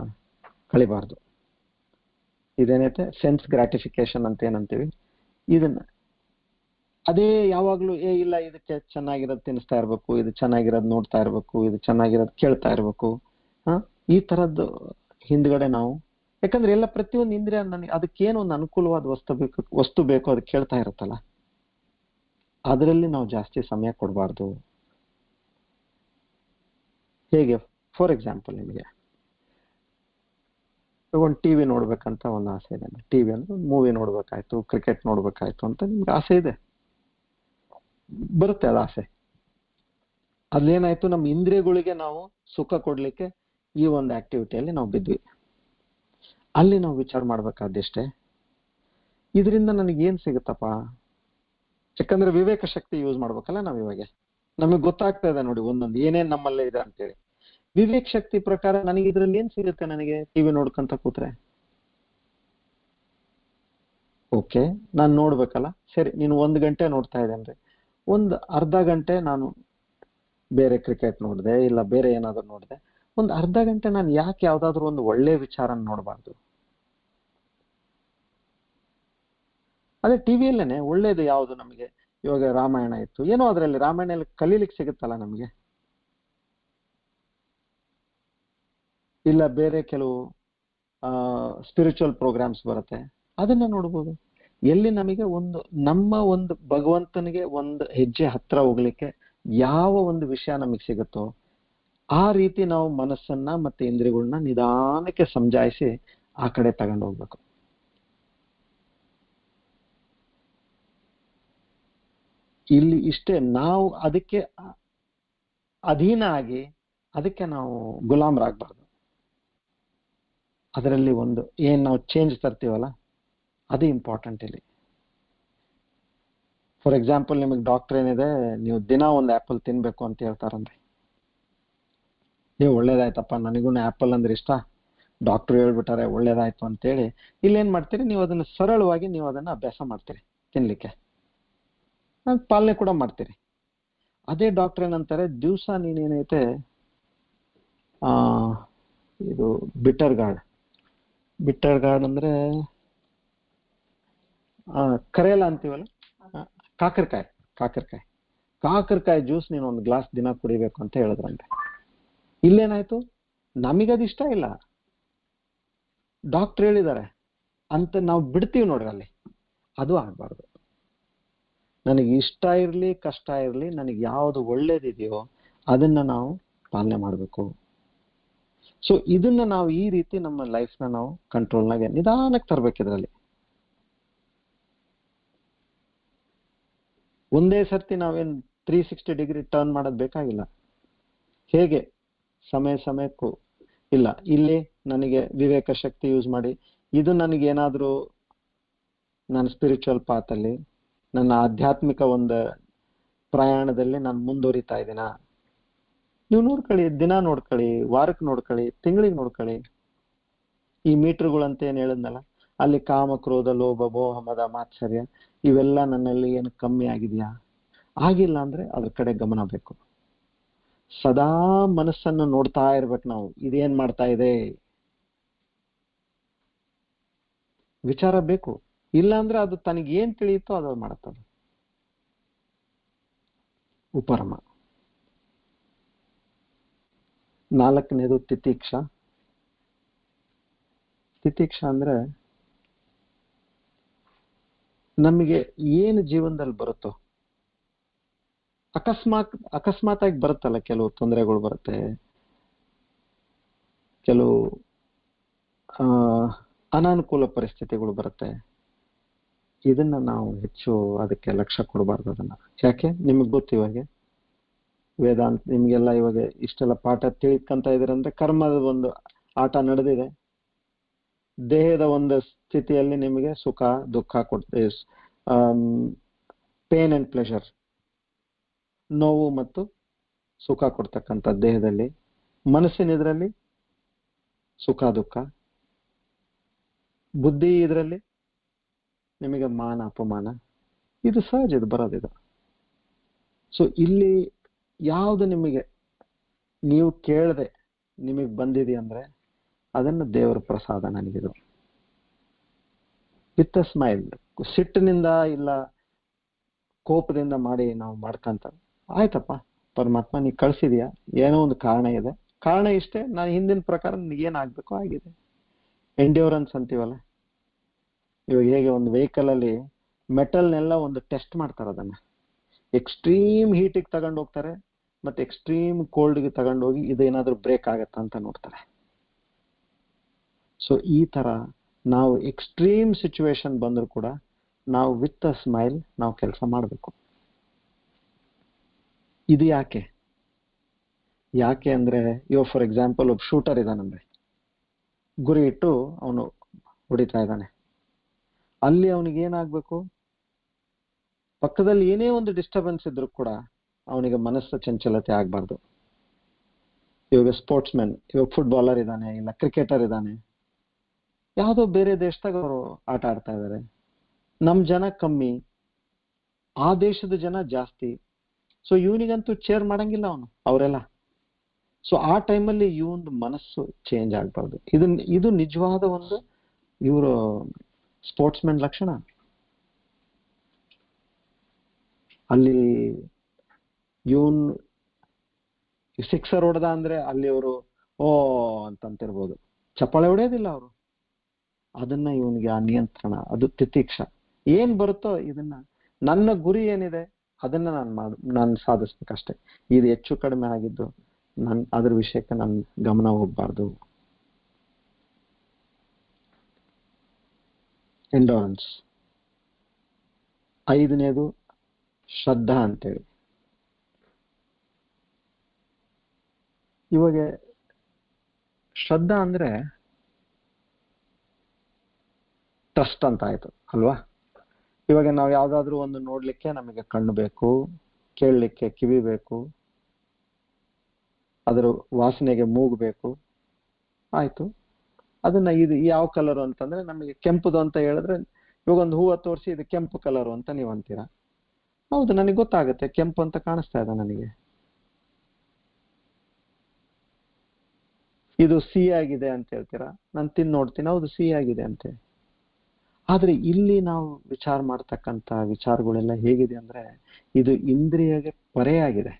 ಕಳಿಬಾರ್ದು. ಇದೇನೈತೆ ಸೆನ್ಸ್ ಗ್ರಾಟಿಫಿಕೇಶನ್ ಅಂತ ಏನಂತೀವಿ, ಇದನ್ನ ಅದೇ ಯಾವಾಗ್ಲೂ ಇಲ್ಲ ಇದಕ್ಕೆ ಚೆನ್ನಾಗಿರೋದು ತಿನ್ನಿಸ್ತಾ ಇರ್ಬೇಕು, ಇದು ಚೆನ್ನಾಗಿರೋದು ನೋಡ್ತಾ ಇರ್ಬೇಕು, ಇದು ಚೆನ್ನಾಗಿರೋದು ಕೇಳ್ತಾ ಇರ್ಬೇಕು, ಈ ತರದ್ದು ಹಿಂದ್ಗಡೆ ನಾವು, ಯಾಕಂದ್ರೆ ಎಲ್ಲ ಪ್ರತಿಯೊಂದು ಇಂದ್ರಿಯ ನನಗೆ ಅದಕ್ಕೇನು ಒಂದು ಅನುಕೂಲವಾದ ವಸ್ತು ಬೇಕು ಅದು ಕೇಳ್ತಾ ಇರುತ್ತಲ್ಲ, ಅದರಲ್ಲಿ ನಾವು ಜಾಸ್ತಿ ಸಮಯ ಕೊಡಬಾರ್ದು. ಹೇಗೆ, ಫಾರ್ ಎಕ್ಸಾಂಪಲ್ ನಿಮಗೆ ಒಂದು ಟಿವಿ ನೋಡ್ಬೇಕಂತ ಒಂದು ಆಸೆ ಇದೆ. ಟಿವಿ ಅಂದ್ರೆ ಮೂವಿ ನೋಡ್ಬೇಕಾಯ್ತು, ಕ್ರಿಕೆಟ್ ನೋಡ್ಬೇಕಾಯ್ತು ಅಂತ ನಿಮ್ಗೆ ಆಸೆ ಇದೆ, ಬರುತ್ತೆ ಅದು ಆಸೆ. ಅದೇನಾಯ್ತು, ನಮ್ಮ ಇಂದ್ರಿಯಗಳಿಗೆ ನಾವು ಸುಖ ಕೊಡ್ಲಿಕ್ಕೆ ಈ ಒಂದು ಆಕ್ಟಿವಿಟಿಯಲ್ಲಿ ನಾವು ಬಿದ್ವಿ. ಅಲ್ಲಿ ನಾವು ವಿಚಾರ ಮಾಡ್ಬೇಕಾದಷ್ಟೇ, ಇದರಿಂದ ನನಗೆ ಏನ್ ಸಿಗುತ್ತಪ್ಪ. ಯಾಕಂದ್ರೆ ವಿವೇಕ ಶಕ್ತಿ ಯೂಸ್ ಮಾಡ್ಬೇಕಲ್ಲ ನಾವ್ ಇವಾಗ. ನಮಗೆ ಗೊತ್ತಾಗ್ತಾ ಇದೆ ನೋಡಿ ಒಂದೊಂದು ಏನೇನ್ ನಮ್ಮಲ್ಲೇ ಇದೆ ಅಂತೇಳಿ. ವಿವೇಕ ಶಕ್ತಿ ಪ್ರಕಾರ ನನಗೆ ಇದ್ರಲ್ಲಿ ಏನ್ ಸಿಗುತ್ತೆ, ನನಗೆ ಟಿವಿ ನೋಡ್ಕೊಂತ ಕೂತ್ರೆ ಓಕೆ ನಾನು ನೋಡ್ಬೇಕಲ್ಲ, ಸರಿ ನೀನು 1 ಗಂಟೆ ನೋಡ್ತಾ ಇದ್ದೇನೆ, ಒಂದು ಅರ್ಧ ಗಂಟೆ ನಾನು ಬೇರೆ ಕ್ರಿಕೆಟ್ ನೋಡಿದೆ ಇಲ್ಲ ಬೇರೆ ಏನಾದ್ರು ನೋಡಿದೆ, ಒಂದು ಅರ್ಧ ಗಂಟೆ ನಾನು ಯಾಕೆ ಯಾವ್ದಾದ್ರು ಒಂದು ಒಳ್ಳೆ ವಿಚಾರ ನೋಡಬಾರ್ದು. ಅದೇ ಟಿವಿಯಲ್ಲೇನೆ ಒಳ್ಳೇದು ಯಾವುದು ನಮಗೆ, ಇವಾಗ ರಾಮಾಯಣ ಇತ್ತು, ಏನೋ ಅದರಲ್ಲಿ ರಾಮಾಯಣ ಕಲೀಲಿಕ್ಕೆ ಸಿಗುತ್ತಲ್ಲ ನಮಗೆ, ಇಲ್ಲ ಬೇರೆ ಕೆಲವು ಸ್ಪಿರಿಚುವಲ್ ಪ್ರೋಗ್ರಾಮ್ಸ್ ಬರುತ್ತೆ, ಅದನ್ನ ನೋಡ್ಬೋದು. ಎಲ್ಲಿ ನಮಗೆ ಒಂದು ನಮ್ಮ ಒಂದು ಭಗವಂತನಿಗೆ ಒಂದು ಹೆಜ್ಜೆ ಹತ್ರ ಹೋಗ್ಲಿಕ್ಕೆ ಯಾವ ಒಂದು ವಿಷಯ ನಮಗೆ ಸಿಗುತ್ತೋ ಆ ರೀತಿ ನಾವು ಮನಸ್ಸನ್ನ ಮತ್ತೆ ಇಂದ್ರಿಯಗಳನ್ನ ನಿಧಾನಕ್ಕೆ ಸಮಜಾಯಿಸಿ ಆ ಕಡೆ ತಗೊಂಡು ಹೋಗ್ಬೇಕು. ಇಲ್ಲಿ ಇಷ್ಟೇ, ನಾವು ಅದಕ್ಕೆ ಅಧೀನ ಆಗಿ ಅದಕ್ಕೆ ನಾವು ಗುಲಾಮರಾಗಬಾರ್ದು. ಅದರಲ್ಲಿ ಒಂದು ಏನ್ ನಾವು ಚೇಂಜ್ ತರ್ತೀವಲ್ಲ ಅದು ಇಂಪಾರ್ಟೆಂಟ್ ಇಲ್ಲಿ. ಫಾರ್ ಎಕ್ಸಾಂಪಲ್ ನಿಮಗೆ ಡಾಕ್ಟರ್ ಏನಿದೆ, ನೀವು ದಿನ ಒಂದು ಆಪಲ್ ತಿನ್ಬೇಕು ಅಂತ ಹೇಳ್ತಾರಂದ್ರೆ, ನೀವು ಒಳ್ಳೇದಾಯ್ತಪ್ಪ ನನಗೂ ಆಪಲ್ ಅಂದ್ರೆ ಇಷ್ಟ, ಡಾಕ್ಟರ್ ಹೇಳ್ಬಿಟ್ಟಾರೆ ಒಳ್ಳೇದಾಯ್ತು ಅಂತೇಳಿ ಇಲ್ಲೇನ್ ಮಾಡ್ತೀರಿ, ನೀವು ಅದನ್ನ ಸರಳವಾಗಿ ನೀವು ಅದನ್ನ ಅಭ್ಯಾಸ ಮಾಡ್ತೀರಿ ತಿನ್ಲಿಕ್ಕೆ, ಪಾಲನೆ ಕೂಡ ಮಾಡ್ತೀರಿ. ಅದೇ ಡಾಕ್ಟರ್ ಏನಂತಾರೆ, ದಿವಸ ನೀನೇನೈತೆ ಇದು ಬಿಟರ್ ಗಾರ್ಡ್ ಅಂದ್ರೆ ಕರೇಲ ಅಂತೀವಲ್ಲ, ಕಾಕರಕಾಯಿ ಜ್ಯೂಸ್ ನೀನು ಒಂದು ಗ್ಲಾಸ್ ದಿನ ಕುಡಿಬೇಕು ಅಂತ ಹೇಳಿದ್ರಂತೆ. ಇಲ್ಲೇನಾಯ್ತು, ನಮಗದು ಇಷ್ಟ ಇಲ್ಲ, ಡಾಕ್ಟರ್ ಹೇಳಿದ್ದಾರೆ ಅಂತ ನಾವು ಬಿಡ್ತೀವಿ ನೋಡ್ರಿ, ಅಲ್ಲಿ ಅದು ಆಗ್ಬಾರ್ದು. ನನಗೆ ಇಷ್ಟ ಇರ್ಲಿ ಕಷ್ಟ ಇರ್ಲಿ, ನನಗೆ ಯಾವುದು ಒಳ್ಳೇದಿದೆಯೋ ಅದನ್ನ ನಾವು ಪಾಲನೆ ಮಾಡಬೇಕು. ಸೊ ಇದನ್ನ ನಾವು ಈ ರೀತಿ ನಮ್ಮ ಲೈಫ್ನ ನಾವು ಕಂಟ್ರೋಲ್ನಾಗೆ ನಿಧಾನಕ್ಕೆ ತರಬೇಕು. ಇದರಲ್ಲಿ ಒಂದೇ ಸರ್ತಿ ನಾವೇನ್ 360 ಡಿಗ್ರಿ ಟರ್ನ್ ಮಾಡೋದು ಬೇಕಾಗಿಲ್ಲ. ಹೇಗೆ ಸಮಯಕ್ಕೂ ಇಲ್ಲ, ಇಲ್ಲಿ ನನಗೆ ವಿವೇಕ ಶಕ್ತಿ ಯೂಸ್ ಮಾಡಿ ಇದು ನನಗೇನಾದ್ರೂ ನನ್ನ ಸ್ಪಿರಿಚುವಲ್ ಪಾತಲ್ಲಿ ನನ್ನ ಆಧ್ಯಾತ್ಮಿಕ ಒಂದು ಪ್ರಯಾಣದಲ್ಲಿ ನಾನು ಮುಂದುವರಿತಾ ಇದ್ದೀನ, ನೀವು ನೋಡ್ಕೊಳ್ಳಿ, ದಿನ ನೋಡ್ಕೊಳ್ಳಿ, ವಾರಕ್ಕೆ ನೋಡ್ಕೊಳ್ಳಿ, ತಿಂಗಳಿಗೆ ನೋಡ್ಕೊಳ್ಳಿ. ಈ ಮೀಟರ್ಗಳಂತ ಏನ್ ಹೇಳಿದ್ನಲ್ಲ, ಅಲ್ಲಿ ಕಾಮ, ಕ್ರೋಧ, ಲೋಭ, ಮೋಹ, ಮದ, ಮಾತ್ಸರ್ಯ ಇವೆಲ್ಲ ನನ್ನಲ್ಲಿ ಏನು ಕಮ್ಮಿ ಆಗಿದೆಯಾ? ಆಗಿಲ್ಲ ಅಂದ್ರೆ ಅದ್ರ ಕಡೆ ಗಮನ ಬೇಕು. ಸದಾ ಮನಸ್ಸನ್ನು ನೋಡ್ತಾ ಇರ್ಬೇಕು ನಾವು, ಇದೇನ್ ಮಾಡ್ತಾ ಇದೆ ವಿಚಾರ ಬೇಕು. ಇಲ್ಲ ಅಂದ್ರೆ ಅದು ತನಗೆ ಏನ್ ತಿಳಿಯುತ್ತೋ ಅದು ಮಾಡುತ್ತದೆ. ಉಪರಮ. 4ನೇದು ತಿತೀಕ್ಷ. ತಿತೀಕ್ಷ ಅಂದ್ರೆ ನಮಗೆ ಏನು ಜೀವನದಲ್ಲಿ ಬರುತ್ತೋ, ಅಕಸ್ಮಾತ್ ಆಗಿ ಬರುತ್ತಲ್ಲ, ಕೆಲವು ತೊಂದರೆಗಳು ಬರುತ್ತೆ, ಕೆಲವು ಅನಾನುಕೂಲ ಪರಿಸ್ಥಿತಿಗಳು ಬರುತ್ತೆ. ಇದನ್ನ ನಾವು ಹೆಚ್ಚು ಅದಕ್ಕೆ ಲಕ್ಷ್ಯ ಕೊಡಬಾರ್ದು. ಅದನ್ನ ಯಾಕೆ ನಿಮಗೆ ಗೊತ್ತು, ಇವಾಗ ವೇದಾಂತ ನಿಮ್ಗೆಲ್ಲ ಇವಾಗ ಇಷ್ಟೆಲ್ಲ ಪಾಠ ತಿಳ್ಕೊಂತ ಇದ್ರಂದ್ರೆ ಕರ್ಮದ ಒಂದು ಆಟ ನಡೆದಿದೆ. ದೇಹದ ಒಂದು ಸ್ಥಿತಿಯಲ್ಲಿ ನಿಮಗೆ ಸುಖ ದುಃಖ ಕೊಡ್ತೇ, ಪೇನ್ ಅಂಡ್ ಪ್ಲೆಷರ್, ನೋವು ಮತ್ತು ಸುಖ ಕೊಡ್ತಕ್ಕಂಥ ದೇಹದಲ್ಲಿ. ಮನಸ್ಸಿನ ಇದರಲ್ಲಿ ಸುಖ ದುಃಖ, ಬುದ್ಧಿ ಇದರಲ್ಲಿ ನಿಮಗೆ ಮಾನ ಅಪಮಾನ. ಇದು ಸಹಜ, ಇದು ಬರೋದಿದು. ಸೊ ಇಲ್ಲಿ ಯಾವುದು ನಿಮಗೆ ನೀವು ಕೇಳದೆ ನಿಮಗೆ ಬಂದಿದೆ ಅದನ್ನು ದೇವರ ಪ್ರಸಾದ ನನಗಿದು. ವಿತ್ ಅ ಸ್ಮೈಲ್, ಸಿಟ್ಟಿನಿಂದ ಇಲ್ಲ ಕೋಪದಿಂದ ಮಾಡಿ ನಾವು ಮಾಡ್ಕಂತ, ಆಯ್ತಪ್ಪ ಪರಮಾತ್ಮ ನೀ ಕಳ್ಸಿದ್ಯಾ, ಏನೋ ಒಂದು ಕಾರಣ ಇದೆ, ಕಾರಣ ಇಷ್ಟೇ, ನಾನು ಹಿಂದಿನ ಪ್ರಕಾರ ಏನಾಗ್ಬೇಕೋ ಆಗಿದೆ. ಎಂಡ್ಯೂರೆನ್ಸ್ ಅಂತೀವಲ್ಲ, ಇವಾಗ ಹೇಗೆ ಒಂದು ವೆಹಿಕಲ್ ಅಲ್ಲಿ ಮೆಟಲ್ನೆಲ್ಲ ಒಂದು ಟೆಸ್ಟ್ ಮಾಡ್ತಾರೆ, ಅದನ್ನ ಎಕ್ಸ್ಟ್ರೀಮ್ ಹೀಟಿಗೆ ತಗೊಂಡು ಹೋಗ್ತಾರೆ, ಮತ್ತೆ ಎಕ್ಸ್ಟ್ರೀಮ್ ಕೋಲ್ಡ್ಗೆ ತಗೊಂಡೋಗಿ ಇದೇನಾದ್ರೂ ಬ್ರೇಕ್ ಆಗತ್ತಾ ಅಂತ ನೋಡ್ತಾರೆ. ಸೊ ಈ ತರ ನಾವು ಎಕ್ಸ್ಟ್ರೀಮ್ ಸಿಚುವೇಶನ್ ಬಂದರೂ ಕೂಡ ನಾವು ವಿತ್ ಅ ಸ್ಮೈಲ್ ನಾವು ಕೆಲಸ ಮಾಡಬೇಕು. ಇದು ಯಾಕೆ ಅಂದ್ರೆ, ಇವಾಗ ಫಾರ್ ಎಕ್ಸಾಂಪಲ್ ಒಬ್ಬ ಶೂಟರ್ ಇದಾನಂದ್ರೆ, ಗುರಿ ಇಟ್ಟು ಅವನು ಹೊಡಿತಾ ಇದ್ದಾನೆ. ಅಲ್ಲಿ ಅವನಿಗೆ ಏನಾಗ್ಬೇಕು, ಪಕ್ಕದಲ್ಲಿ ಏನೇ ಒಂದು ಡಿಸ್ಟರ್ಬೆನ್ಸ್ ಇದ್ರೂ ಕೂಡ ಅವನಿಗೆ ಮನಸ್ಸು ಚಂಚಲತೆ ಆಗ್ಬಾರ್ದು. ಇವಾಗ ಸ್ಪೋರ್ಟ್ಸ್ ಮ್ಯಾನ್, ಇವಾಗ ಫುಟ್ಬಾಲರ್ ಇದ್ದಾನೆ, ಇಲ್ಲ ಕ್ರಿಕೆಟರ್ ಇದ್ದಾನೆ, ಯಾವುದೋ ಬೇರೆ ದೇಶದಾಗ ಅವರು ಆಟ ಆಡ್ತಾ ಇದ್ದಾರೆ, ನಮ್ ಜನ ಕಮ್ಮಿ, ಆ ದೇಶದ ಜನ ಜಾಸ್ತಿ. ಸೊ ಇವನಿಗಂತೂ ಚೇರ್ ಮಾಡಂಗಿಲ್ಲ ಅವರೆಲ್ಲ. ಸೊ ಆ ಟೈಮಲ್ಲಿ ಇವೊಂದು ಮನಸ್ಸು ಚೇಂಜ್ ಆಗ್ಬಾರ್ದು. ಇದು ನಿಜವಾದ ಒಂದು ಇವರು ಸ್ಪೋರ್ಟ್ಸ್ ಮ್ಯಾನ್ ಲಕ್ಷಣ. ಅಲ್ಲಿ ಇವನ್ ಸಿಕ್ಸರ್ ಹೊಡೆದ ಅಂದ್ರೆ ಅಲ್ಲಿ ಅವರು ಓ ಅಂತಂತಿರ್ಬೋದು, ಚಪ್ಪಾಳೆ ಹೊಡೆಯೋದಿಲ್ಲ ಅವರು. ಅದನ್ನ ಇವನಿಗೆ ಆ ನಿಯಂತ್ರಣ, ಅದು ತಿತೀಕ್ಷ. ಏನ್ ಬರುತ್ತೋ ಇದನ್ನ, ನನ್ನ ಗುರಿ ಏನಿದೆ ಅದನ್ನ ನಾನು ಸಾಧಿಸ್ಬೇಕಷ್ಟೆ. ಇದು ಹೆಚ್ಚು ಕಡಿಮೆ ಆಗಿದ್ದು ಅದ್ರ ವಿಷಯಕ್ಕೆ ನನ್ ಗಮನ ಹೋಗ್ಬಾರ್ದು. ಎಂಡೋರೆನ್ಸ್. 5ನೇದು ಶ್ರದ್ಧಾ ಅಂತೇಳಿ. ಇವಾಗ ಶ್ರದ್ಧಾ ಅಂದ್ರೆ ಟ್ರಸ್ಟ್ ಅಂತ ಆಯ್ತು ಅಲ್ವಾ. ಇವಾಗ ನಾವು ಯಾವ್ದಾದ್ರು ಒಂದು ನೋಡ್ಲಿಕ್ಕೆ ನಮಗೆ ಕಣ್ಣು ಬೇಕು, ಕೇಳಲಿಕ್ಕೆ ಕಿವಿ ಬೇಕು, ಅದರ ವಾಸನೆಗೆ ಮೂಗು ಬೇಕು, ಆಯ್ತು. ಅದನ್ನ ಇದು ಯಾವ ಕಲರು ಅಂತಂದ್ರೆ, ನಮಗೆ ಕೆಂಪುದು ಅಂತ ಹೇಳಿದ್ರೆ, ಇವಾಗ ಒಂದು ಹೂವು ತೋರಿಸಿ ಇದು ಕೆಂಪು ಕಲರು ಅಂತ ನೀವು ಅಂತೀರಾ. ಹೌದು, ನನಗೆ ಗೊತ್ತಾಗುತ್ತೆ ಕೆಂಪು ಅಂತ ಕಾಣಿಸ್ತಾ ಇದೆ ನನಗೆ. ಇದು ಸಿಹಿ ಆಗಿದೆ ಅಂತ ಹೇಳ್ತೀರಾ, ನಾನು ತಿಂದು ನೋಡ್ತೀನಿ, ಹೌದು ಸಿಹಿ ಆಗಿದೆ ಅಂತೆ. ಆದ್ರೆ ಇಲ್ಲಿ ನಾವು ವಿಚಾರ ಮಾಡ್ತಕ್ಕಂಥ ವಿಚಾರಗಳೆಲ್ಲ ಹೇಗಿದೆ ಅಂದ್ರೆ, ಇದು ಇಂದ್ರಿಯಗೆ ಪರೆಯಾಗಿದೆ,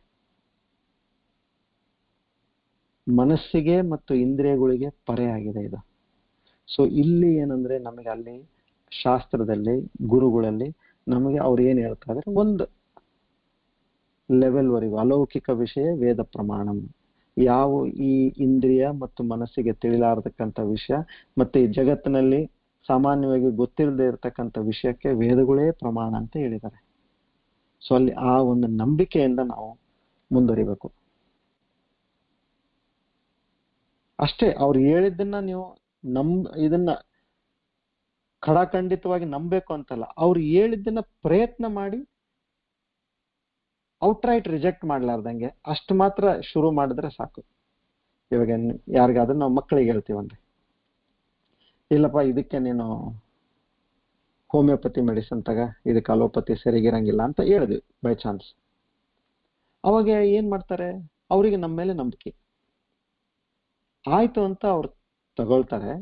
ಮನಸ್ಸಿಗೆ ಮತ್ತು ಇಂದ್ರಿಯಗಳಿಗೆ ಪರೆಯಾಗಿದೆ ಇದು. ಸೊ ಇಲ್ಲಿ ಏನಂದ್ರೆ, ನಮಗೆ ಅಲ್ಲಿ ಶಾಸ್ತ್ರದಲ್ಲಿ ಗುರುಗಳಲ್ಲಿ ನಮಗೆ ಅವ್ರು ಏನ್ ಹೇಳ್ತಾ ಇದ್ರೆ, ಒಂದು ಲೆವೆಲ್ ವರೆಗೂ ಅಲೌಕಿಕ ವಿಷಯ ವೇದ ಪ್ರಮಾಣಂ. ಯಾವ ಈ ಇಂದ್ರಿಯ ಮತ್ತು ಮನಸ್ಸಿಗೆ ತಿಳಿಲಾರತಕ್ಕಂಥ ವಿಷಯ ಮತ್ತೆ ಈ ಜಗತ್ತಿನಲ್ಲಿ ಸಾಮಾನ್ಯವಾಗಿ ಗೊತ್ತಿಲ್ಲದೆ ಇರತಕ್ಕಂಥ ವಿಷಯಕ್ಕೆ ವೇದಗಳೇ ಪ್ರಮಾಣ ಅಂತ ಹೇಳಿದ್ದಾರೆ. ಸೊ ಅಲ್ಲಿ ಆ ಒಂದು ನಂಬಿಕೆಯಿಂದ ನಾವು ಮುಂದುವರಿಬೇಕು ಅಷ್ಟೇ. ಅವ್ರು ಹೇಳಿದ್ದನ್ನ ನೀವು ಇದನ್ನ ಖಡಾಖಂಡಿತವಾಗಿ ನಂಬಬೇಕು ಅಂತಲ್ಲ, ಅವ್ರು ಹೇಳಿದ್ದನ್ನ ಪ್ರಯತ್ನ ಮಾಡಿ ಔಟ್ರೈಟ್ ರಿಜೆಕ್ಟ್ ಮಾಡ್ಲಾರ್ದಂಗೆ ಅಷ್ಟು ಮಾತ್ರ ಶುರು ಮಾಡಿದ್ರೆ ಸಾಕು. ಇವಾಗ ಯಾರಿಗಾದ್ರೂ ನಾವು ಮಕ್ಕಳಿಗೆ ಹೇಳ್ತೀವನ್ರಿ, ಇಲ್ಲಪ್ಪ ಇದಕ್ಕೆ ನೀನು ಹೋಮಿಯೋಪತಿ ಮೆಡಿಸಿನ್ ತಗ, ಇದಕ್ಕೆ ಅಲೋಪತಿ ಸರಿಗಿರಂಗಿಲ್ಲ ಅಂತ ಹೇಳಿದ್ವಿ ಬೈ ಚಾನ್ಸ್. ಅವಾಗ ಏನ್ ಮಾಡ್ತಾರೆ, ಅವರಿಗೆ ನಮ್ಮ ಮೇಲೆ ನಂಬಿಕೆ ಆಯ್ತು ಅಂತ ಅವ್ರು ತಗೊಳ್ತಾರೆ.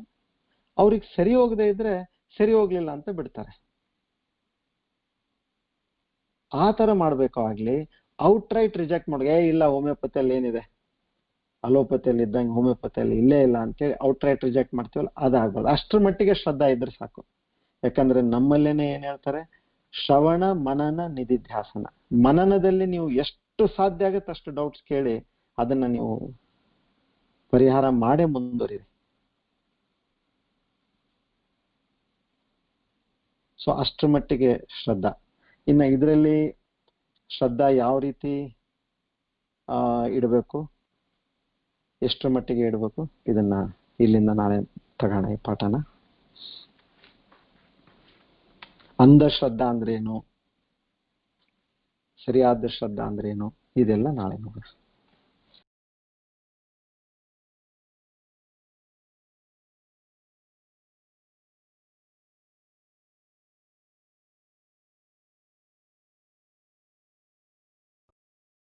ಅವ್ರಿಗೆ ಸರಿ ಹೋಗದೆ ಇದ್ರೆ ಸರಿ ಹೋಗ್ಲಿಲ್ಲ ಅಂತ ಬಿಡ್ತಾರೆ. ಆ ತರ ಮಾಡ್ಬೇಕು. ಆಗ್ಲಿ ಔಟ್ರೈಟ್ ರಿಜೆಕ್ಟ್ ಮಾಡಿ, ಇಲ್ಲ ಹೋಮಿಯೋಪತಿಯಲ್ಲಿ ಏನಿದೆ, ಅಲೋಪತಿಯಲ್ಲಿ ಇದ್ದಂಗೆ ಹೋಮಿಯೋಪತಿಯಲ್ಲಿ ಇಲ್ಲೇ ಇಲ್ಲ ಅಂತೇಳಿ ಔಟ್ರೈಟ್ ರಿಜೆಕ್ಟ್ ಮಾಡ್ತೀವಲ್ಲ, ಅದಾಗ್ಬಾರ್ದು. ಅಷ್ಟರ ಮಟ್ಟಿಗೆ ಶ್ರದ್ಧಾ ಇದ್ರೆ ಸಾಕು. ಯಾಕಂದ್ರೆ ನಮ್ಮಲ್ಲೇನೆ ಏನ್ ಹೇಳ್ತಾರೆ, ಶ್ರವಣ ಮನನ ನಿಧಿಧ್ಯಾಸನ. ಮನನದಲ್ಲಿ ನೀವು ಎಷ್ಟು ಸಾಧ್ಯ ಆಗುತ್ತೆ ಅಷ್ಟು ಡೌಟ್ಸ್ ಕೇಳಿ ಅದನ್ನ ನೀವು ಪರಿಹಾರ ಮಾಡೇ ಮುಂದುವರಿರಿ. ಸೊ ಅಷ್ಟರ ಮಟ್ಟಿಗೆ ಶ್ರದ್ಧಾ. ಇನ್ನು ಇದರಲ್ಲಿ ಶ್ರದ್ಧಾ ಯಾವ ರೀತಿ ಇಡಬೇಕು, ಎಷ್ಟರ ಮಟ್ಟಿಗೆ ಇಡಬೇಕು, ಇದನ್ನ ಇಲ್ಲಿಂದ ನಾಳೆ ತಗೋಣ ಈ ಪಾಠನ. ಅಂಧಶ್ರದ್ಧಾ ಅಂದ್ರೇನು, ಸರಿಯಾದ ಶ್ರದ್ಧಾ ಅಂದ್ರೇನು, ಇದೆಲ್ಲ ನಾಳೆ ನೋಡೋಣ.